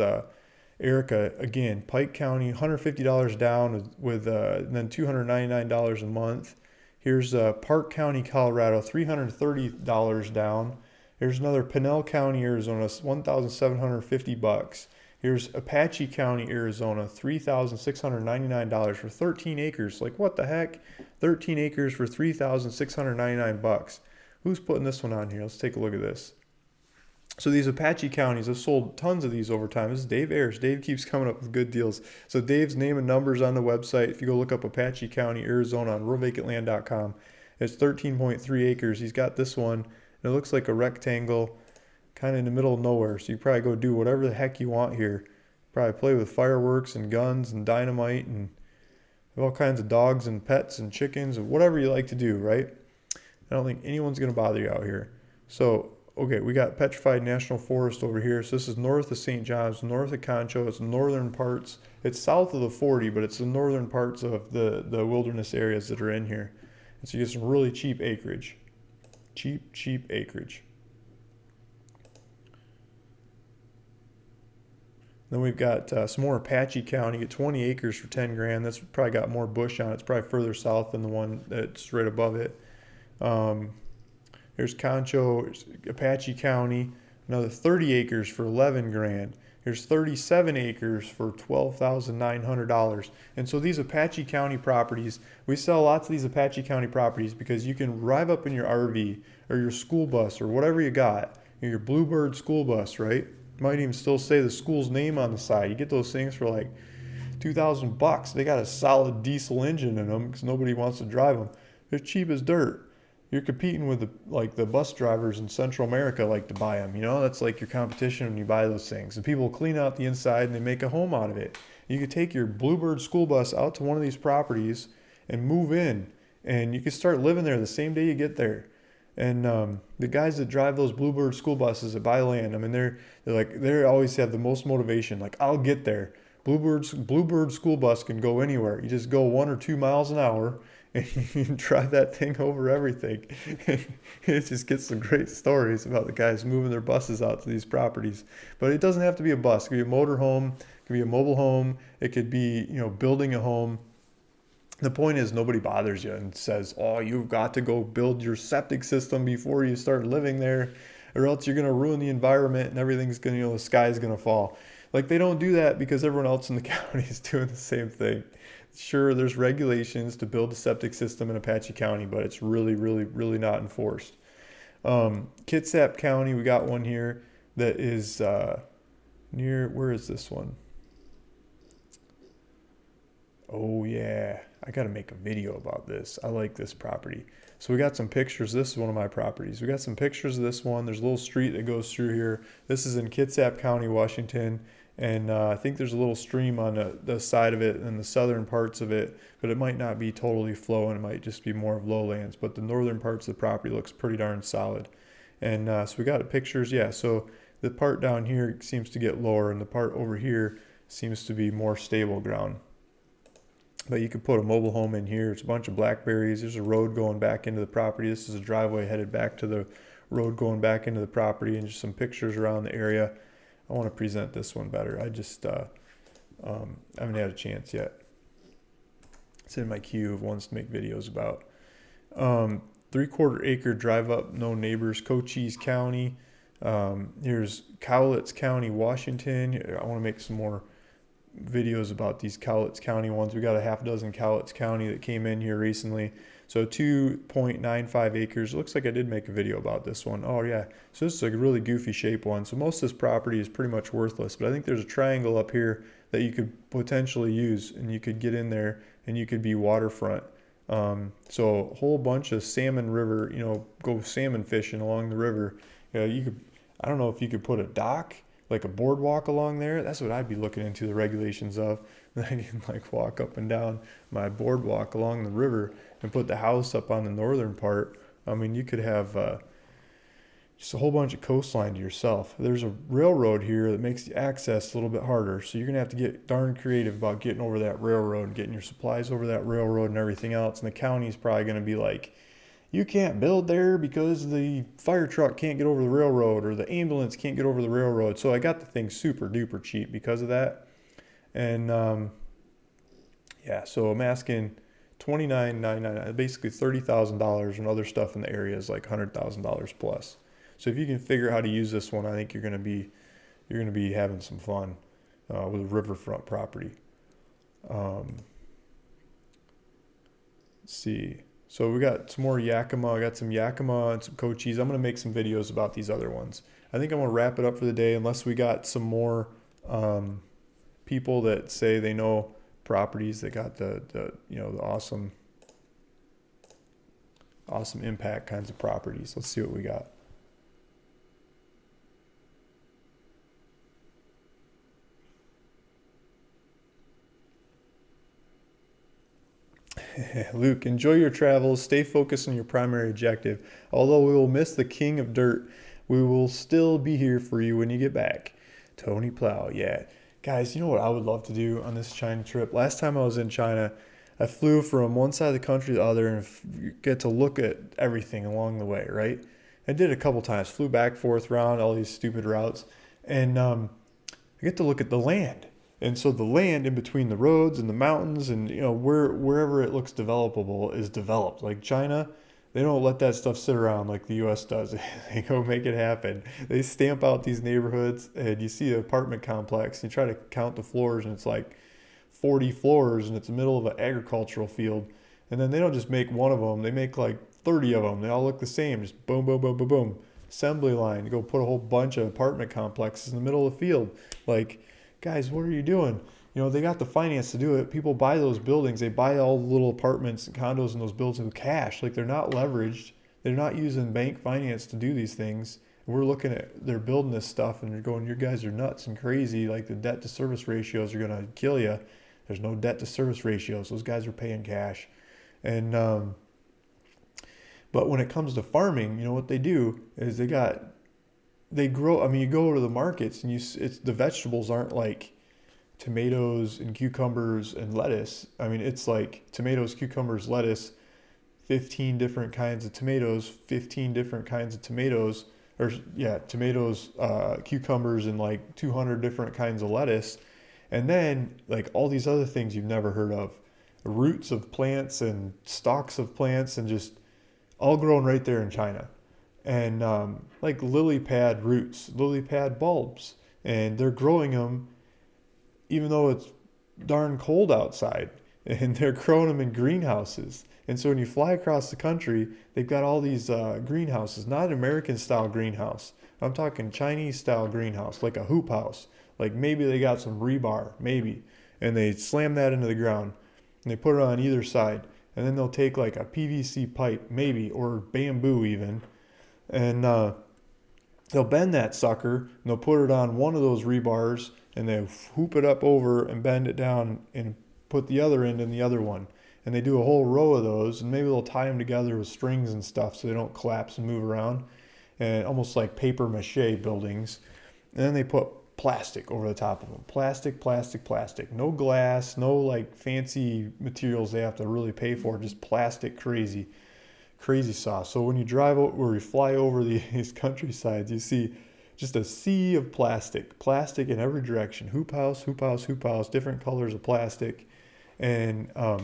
Erica again. Pike County, $150 down with and then $299 a month. Here's Park County, Colorado, $330 down. Here's another Pinell County, Arizona, $1,750. Here's Apache County, Arizona, $3,699 for 13 acres. Like, what the heck? 13 acres for $3,699. Who's putting this one on here? Let's take a look at this. So these Apache counties, I've sold tons of these over time. This is Dave Ayers. Dave keeps coming up with good deals. So Dave's name and numbers on the website. If you go look up Apache County, Arizona on ruralvacantland.com, it's 13.3 acres. He's got this one, and it looks like a rectangle, kind of in the middle of nowhere. So you probably go do whatever the heck you want here. Probably play with fireworks and guns and dynamite and all kinds of dogs and pets and chickens and whatever you like to do, right? I don't think anyone's going to bother you out here. So, okay, we got Petrified National Forest over here. So this is north of St. John's, north of Concho. It's northern parts. It's south of the 40, but it's the northern parts of the wilderness areas that are in here. And so you get some really cheap acreage. Cheap acreage. Then we've got some more Apache County. Get 20 acres for 10 grand. That's probably got more bush on it. It's probably further south than the one that's right above it. Here's Concho, Apache County, another 30 acres for 11 grand. Here's 37 acres for $12,900. And so these Apache County properties, we sell lots of these Apache County properties because you can drive up in your RV or your school bus or whatever you got, your Bluebird school bus, right? Might even still say the school's name on the side. You get those things for like $2,000. They got a solid diesel engine in them because nobody wants to drive them. They're cheap as dirt. You're competing with the bus drivers in Central America like to buy them. You know, that's like your competition when you buy those things. And people clean out the inside and they make a home out of it. You could take your Bluebird school bus out to one of these properties and move in, and you can start living there the same day you get there. And the guys that drive those Bluebird school buses that buy land, I mean, they always have the most motivation. Like, I'll get there. Bluebird school bus can go anywhere. You just go 1 or 2 miles an hour, and you can drive that thing over everything. It just gets some great stories about the guys moving their buses out to these properties. But it doesn't have to be a bus. It could be a motor home. It could be a mobile home. It could be, building a home. The point is, nobody bothers you and says, oh, you've got to go build your septic system before you start living there, or else you're going to ruin the environment and everything's going to, the sky's going to fall. Like, they don't do that because everyone else in the county is doing the same thing. Sure, there's regulations to build a septic system in Apache County, but it's really, really, really not enforced. Kitsap County, we got one here that is near, where is this one? Oh yeah, I got to make a video about this. I like this property. So we got some pictures. This is one of my properties. We got some pictures of this one. There's a little street that goes through here. This is in Kitsap County, Washington. And I think there's a little stream on the side of it and the southern parts of it, but it might not be totally flowing. It might just be more of lowlands, but the northern parts of the property looks pretty darn solid. And so we got pictures. Yeah, so the part down here seems to get lower, and the part over here seems to be more stable ground. But you could put a mobile home in here. It's a bunch of blackberries. There's a road going back into the property. This is a driveway headed back to the road going back into the property, and just some pictures around the area. I want to present this one better. I just haven't had a chance yet. It's in my queue of ones to make videos about. 3/4 acre drive up, no neighbors, Cochise County. Here's Cowlitz County, Washington. I want to make some more videos about these Cowlitz County ones. We got a half dozen Cowlitz County that came in here recently. So 2.95 acres. Looks like I did make a video about this one. Oh yeah. So this is a really goofy shape one. So most of this property is pretty much worthless, but I think there's a triangle up here that you could potentially use, and you could get in there and you could be waterfront. So a whole bunch of salmon river, go salmon fishing along the river. You could, I don't know if you could put a dock, like a boardwalk along there. That's what I'd be looking into the regulations of. I can like walk up and down my boardwalk along the river and put the house up on the northern part. I mean, you could have just a whole bunch of coastline to yourself. There's a railroad here that makes the access a little bit harder. So you're going to have to get darn creative about getting over that railroad and getting your supplies over that railroad and everything else. And the county's probably going to be like, you can't build there because the fire truck can't get over the railroad or the ambulance can't get over the railroad. So I got the thing super duper cheap because of that. And yeah, so I'm asking $29,999, basically $30,000, and other stuff in the area is like $100,000 plus. So if you can figure out how to use this one, I think you're gonna be having some fun with riverfront property. Let's see. So we got some more Yakima. I got some Yakima and some Cochise. I'm gonna make some videos about these other ones. I think I'm gonna wrap it up for the day, unless we got some more people that say they know properties that got the awesome impact kinds of properties. Let's see what we got. Luke, enjoy your travels. Stay focused on your primary objective. Although we will miss the king of dirt, we will still be here for you when you get back. Tony Plow, yeah. Guys, you know what I would love to do on this China trip? Last time I was in China, I flew from one side of the country to the other and get to look at everything along the way, right? I did it a couple times. Flew back, forth, round, all these stupid routes. And I get to look at the land. And so the land in between the roads and the mountains and wherever it looks developable is developed. Like China, they don't let that stuff sit around like the US does. They go make it happen. They stamp out these neighborhoods, and you see an apartment complex, you try to count the floors, and it's like 40 floors, and it's the middle of an agricultural field. And then they don't just make one of them, they make like 30 of them. They all look the same, just boom, boom, boom, boom, boom. Assembly line, you go put a whole bunch of apartment complexes in the middle of the field. Like, guys, what are you doing? They got the finance to do it. People buy those buildings. They buy all the little apartments and condos in those buildings with cash. Like, they're not leveraged. They're not using bank finance to do these things. And we're looking at, they're building this stuff, and they're going, you guys are nuts and crazy. Like, the debt to service ratios are going to kill you. There's no debt to service ratios. Those guys are paying cash. And, but when it comes to farming, what they do is they grow. I mean, you go to the markets and the vegetables aren't like tomatoes and cucumbers and lettuce. I mean, it's like tomatoes, cucumbers, lettuce, 15 different kinds of tomatoes, 15 different kinds of tomatoes, or yeah, tomatoes, cucumbers, and like 200 different kinds of lettuce. And then like all these other things you've never heard of, roots of plants and stalks of plants, and just all grown right there in China. And like lily pad roots, lily pad bulbs, and they're growing them even though it's darn cold outside, and they're growing them in greenhouses. And so when you fly across the country, they've got all these greenhouses, not an American style greenhouse. I'm talking Chinese style greenhouse, like a hoop house. Like maybe they got some rebar, maybe, and they slam that into the ground, and they put it on either side. And then they'll take like a PVC pipe, maybe, or bamboo even, and they'll bend that sucker, and they'll put it on one of those rebars, and they hoop it up over and bend it down and put the other end in the other one. And they do a whole row of those, and maybe they'll tie them together with strings and stuff so they don't collapse and move around, and almost like paper mache buildings. And then they put plastic over the top of them. Plastic, plastic, plastic. No glass, no like fancy materials they have to really pay for, just plastic, crazy sauce. So when you drive over, or you fly over these countrysides, you see just a sea of plastic in every direction. Hoop house, hoop house, hoop house, different colors of plastic. And I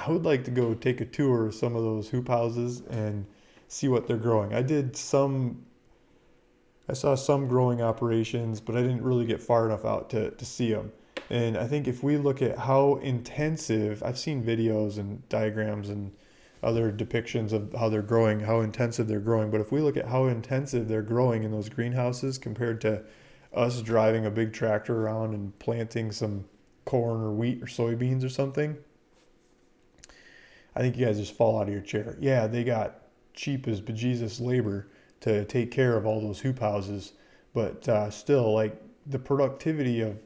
would like to go take a tour of some of those hoop houses and see what they're growing. I saw some growing operations, but I didn't really get far enough out to see them. And I think if we look at how intensive, I've seen videos and diagrams and other depictions of how they're growing, how intensive they're growing. But if we look at how intensive they're growing in those greenhouses compared to us driving a big tractor around and planting some corn or wheat or soybeans or something, I think you guys just fall out of your chair. Yeah, they got cheap as bejesus labor to take care of all those hoop houses, but still, like the productivity of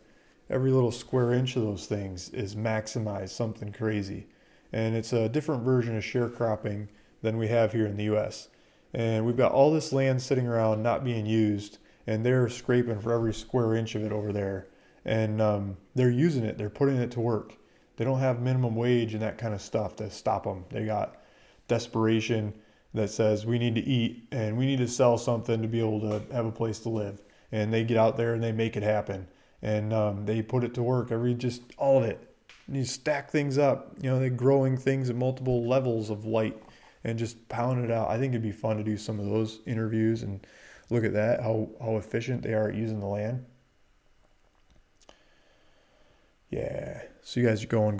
every little square inch of those things is maximized something crazy. And it's a different version of sharecropping than we have here in the US. And we've got all this land sitting around not being used, and they're scraping for every square inch of it over there. And they're using it, they're putting it to work. They don't have minimum wage and that kind of stuff to stop them. They got desperation that says we need to eat and we need to sell something to be able to have a place to live. And they get out there and they make it happen. And they put it to work, just all of it. And you stack things up, they're growing things at multiple levels of light and just pound it out. I think it'd be fun to do some of those interviews and look at that, how efficient they are at using the land. Yeah. So you guys are going.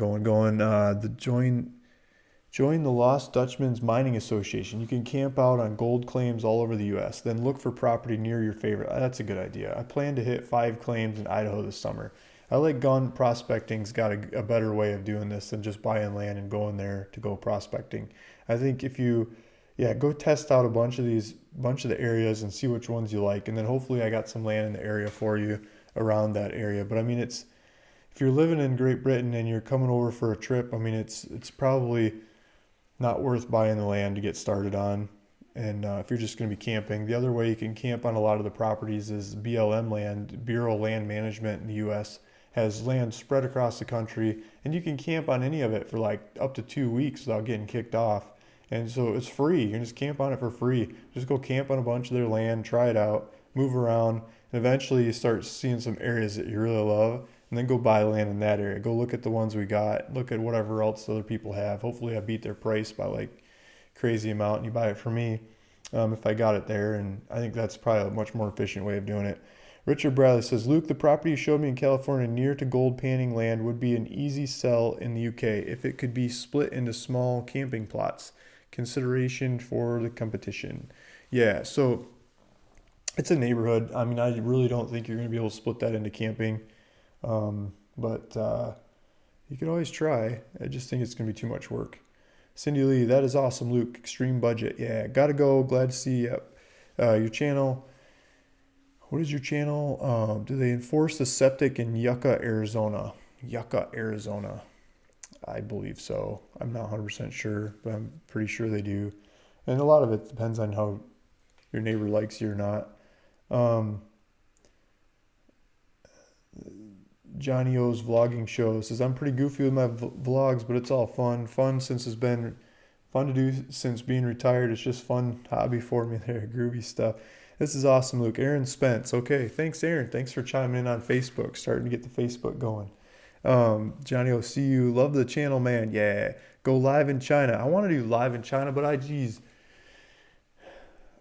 Join the Lost Dutchman's Mining Association. You can camp out on gold claims all over the U.S. Then look for property near your favorite. That's a good idea. I plan to hit 5 claims in Idaho this summer. I like gun prospecting's got a better way of doing this than just buying land and going there to go prospecting. I think if you, go test out a bunch of the areas and see which ones you like, and then hopefully I got some land in the area for you around that area. But I mean, if you're living in Great Britain and you're coming over for a trip, I mean, it's probably not worth buying the land to get started on. And if you're just going to be camping, the other way you can camp on a lot of the properties is BLM land. Bureau of Land Management in the U.S. has land spread across the country, and you can camp on any of it for like up to 2 weeks without getting kicked off. And so it's free. You can just camp on it for free. Just go camp on a bunch of their land, try it out, move around, and eventually you start seeing some areas that you really love, and then go buy land in that area. Go look at the ones we got, look at whatever else other people have. Hopefully I beat their price by like crazy amount and you buy it for me if I got it there. And I think that's probably a much more efficient way of doing it. Richard Bradley says, Luke, the property you showed me in California near to gold panning land would be an easy sell in the UK if it could be split into small camping plots. Consideration for the competition. Yeah, so it's a neighborhood. I mean, I really don't think you're going to be able to split that into camping. But you could always try. I just think it's going to be too much work. Cindy Lee, that is awesome, Luke. Extreme budget. Yeah, gotta go. Glad to see your channel. What is your channel? Do they enforce the septic in Yucca, Arizona? Yucca, Arizona. I believe so. I'm not 100% sure, but I'm pretty sure they do. And a lot of it depends on how your neighbor likes you or not. Johnny O's vlogging show says, I'm pretty goofy with my vlogs, but it's all fun. Fun to do since being retired. It's just fun hobby for me there. Groovy stuff. This is awesome, Luke. Aaron Spence. Okay, thanks, Aaron. Thanks for chiming in on Facebook. Starting to get the Facebook going. Johnny O, see you. Love the channel, man. Yeah. Go live in China. I want to do live in China, but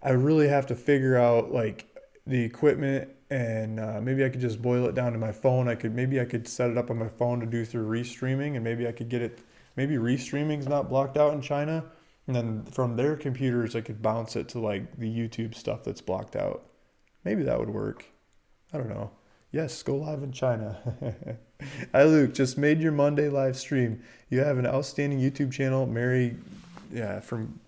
I really have to figure out like the equipment, and maybe I could just boil it down to my phone. Maybe I could set it up on my phone to do through restreaming, and maybe I could get it. Maybe restreaming's not blocked out in China, and then from their computers I could bounce it to like the YouTube stuff that's blocked out. Maybe that would work. I don't know. Yes, go live in China. Hi, Luke. Just made your Monday live stream. You have an outstanding YouTube channel, Mary. Yeah, from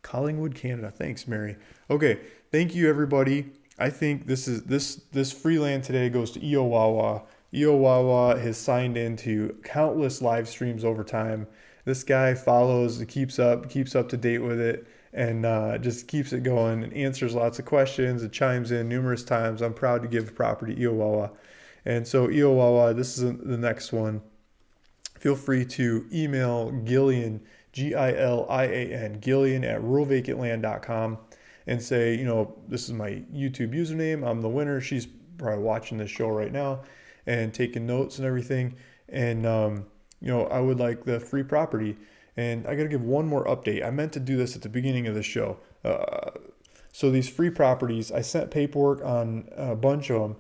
Collingwood, Canada. Thanks, Mary. Okay, thank you, everybody. I think this free land today goes to Iowawa. Iowawa has signed into countless live streams over time. This guy follows, keeps up to date with it, and just keeps it going and answers lots of questions. It chimes in numerous times. I'm proud to give property to Iowawa. And so Iowawa, this is the next one. Feel free to email Gilian, Gilian, Gilian at ruralvacantland.com. and say, this is my YouTube username. I'm the winner. She's probably watching this show right now and taking notes and everything. And, I would like the free property. And I got to give one more update. I meant to do this at the beginning of the show. So these free properties, I sent paperwork on a bunch of them,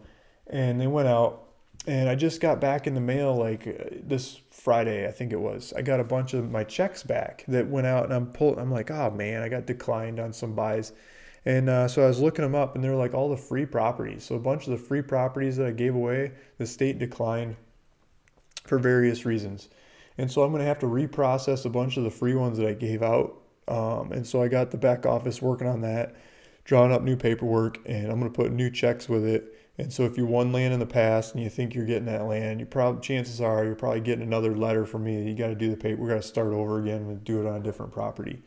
and they went out. And I just got back in the mail like this Friday, I think it was. I got a bunch of my checks back that went out, and I'm like, oh man, I got declined on some buys. And so I was looking them up, and they're like all the free properties. So a bunch of the free properties that I gave away, the state declined for various reasons. And so I'm going to have to reprocess a bunch of the free ones that I gave out. And so I got the back office working on that, drawing up new paperwork, and I'm going to put new checks with it. And so if you won land in the past and you think you're getting that land, you probably chances are you're probably getting another letter from me. You got to do the paper. We got to start over again and do it on a different property.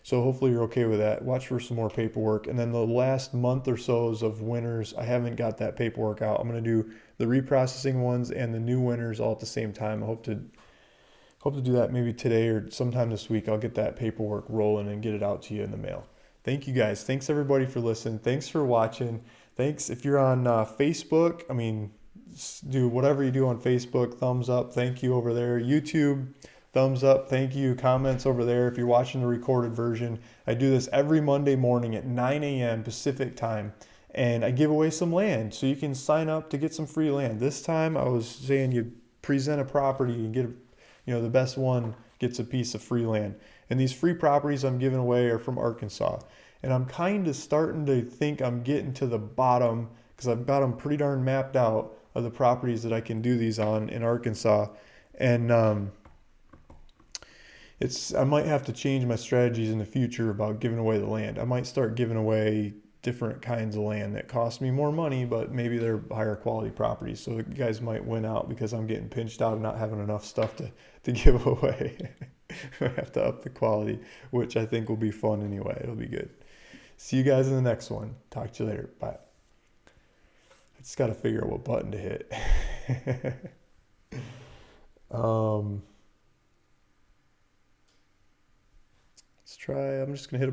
So hopefully you're okay with that. Watch for some more paperwork. And then the last month or so's of winners, I haven't got that paperwork out. I'm going to do the reprocessing ones and the new winners all at the same time. I hope to do that maybe today or sometime this week. I'll get that paperwork rolling and get it out to you in the mail. Thank you guys. Thanks everybody for listening. Thanks for watching. Thanks if you're on Facebook. I mean, do whatever you do on Facebook. Thumbs up. Thank you over there. YouTube. Thumbs up. Thank you. Comments over there. If you're watching the recorded version, I do this every Monday morning at 9 a.m. Pacific time. And I give away some land. So you can sign up to get some free land. This time I was saying you present a property and get, the best one gets a piece of free land. And these free properties I'm giving away are from Arkansas. And I'm kind of starting to think I'm getting to the bottom because I've got them pretty darn mapped out of the properties that I can do these on in Arkansas. And I might have to change my strategies in the future about giving away the land. I might start giving away different kinds of land that cost me more money, but maybe they're higher quality properties. So you guys might win out because I'm getting pinched out and not having enough stuff to give away. I have to up the quality, which I think will be fun anyway. It'll be good. See you guys in the next one. Talk to you later. Bye. I just got to figure out what button to hit. Let's try. I'm just going to hit a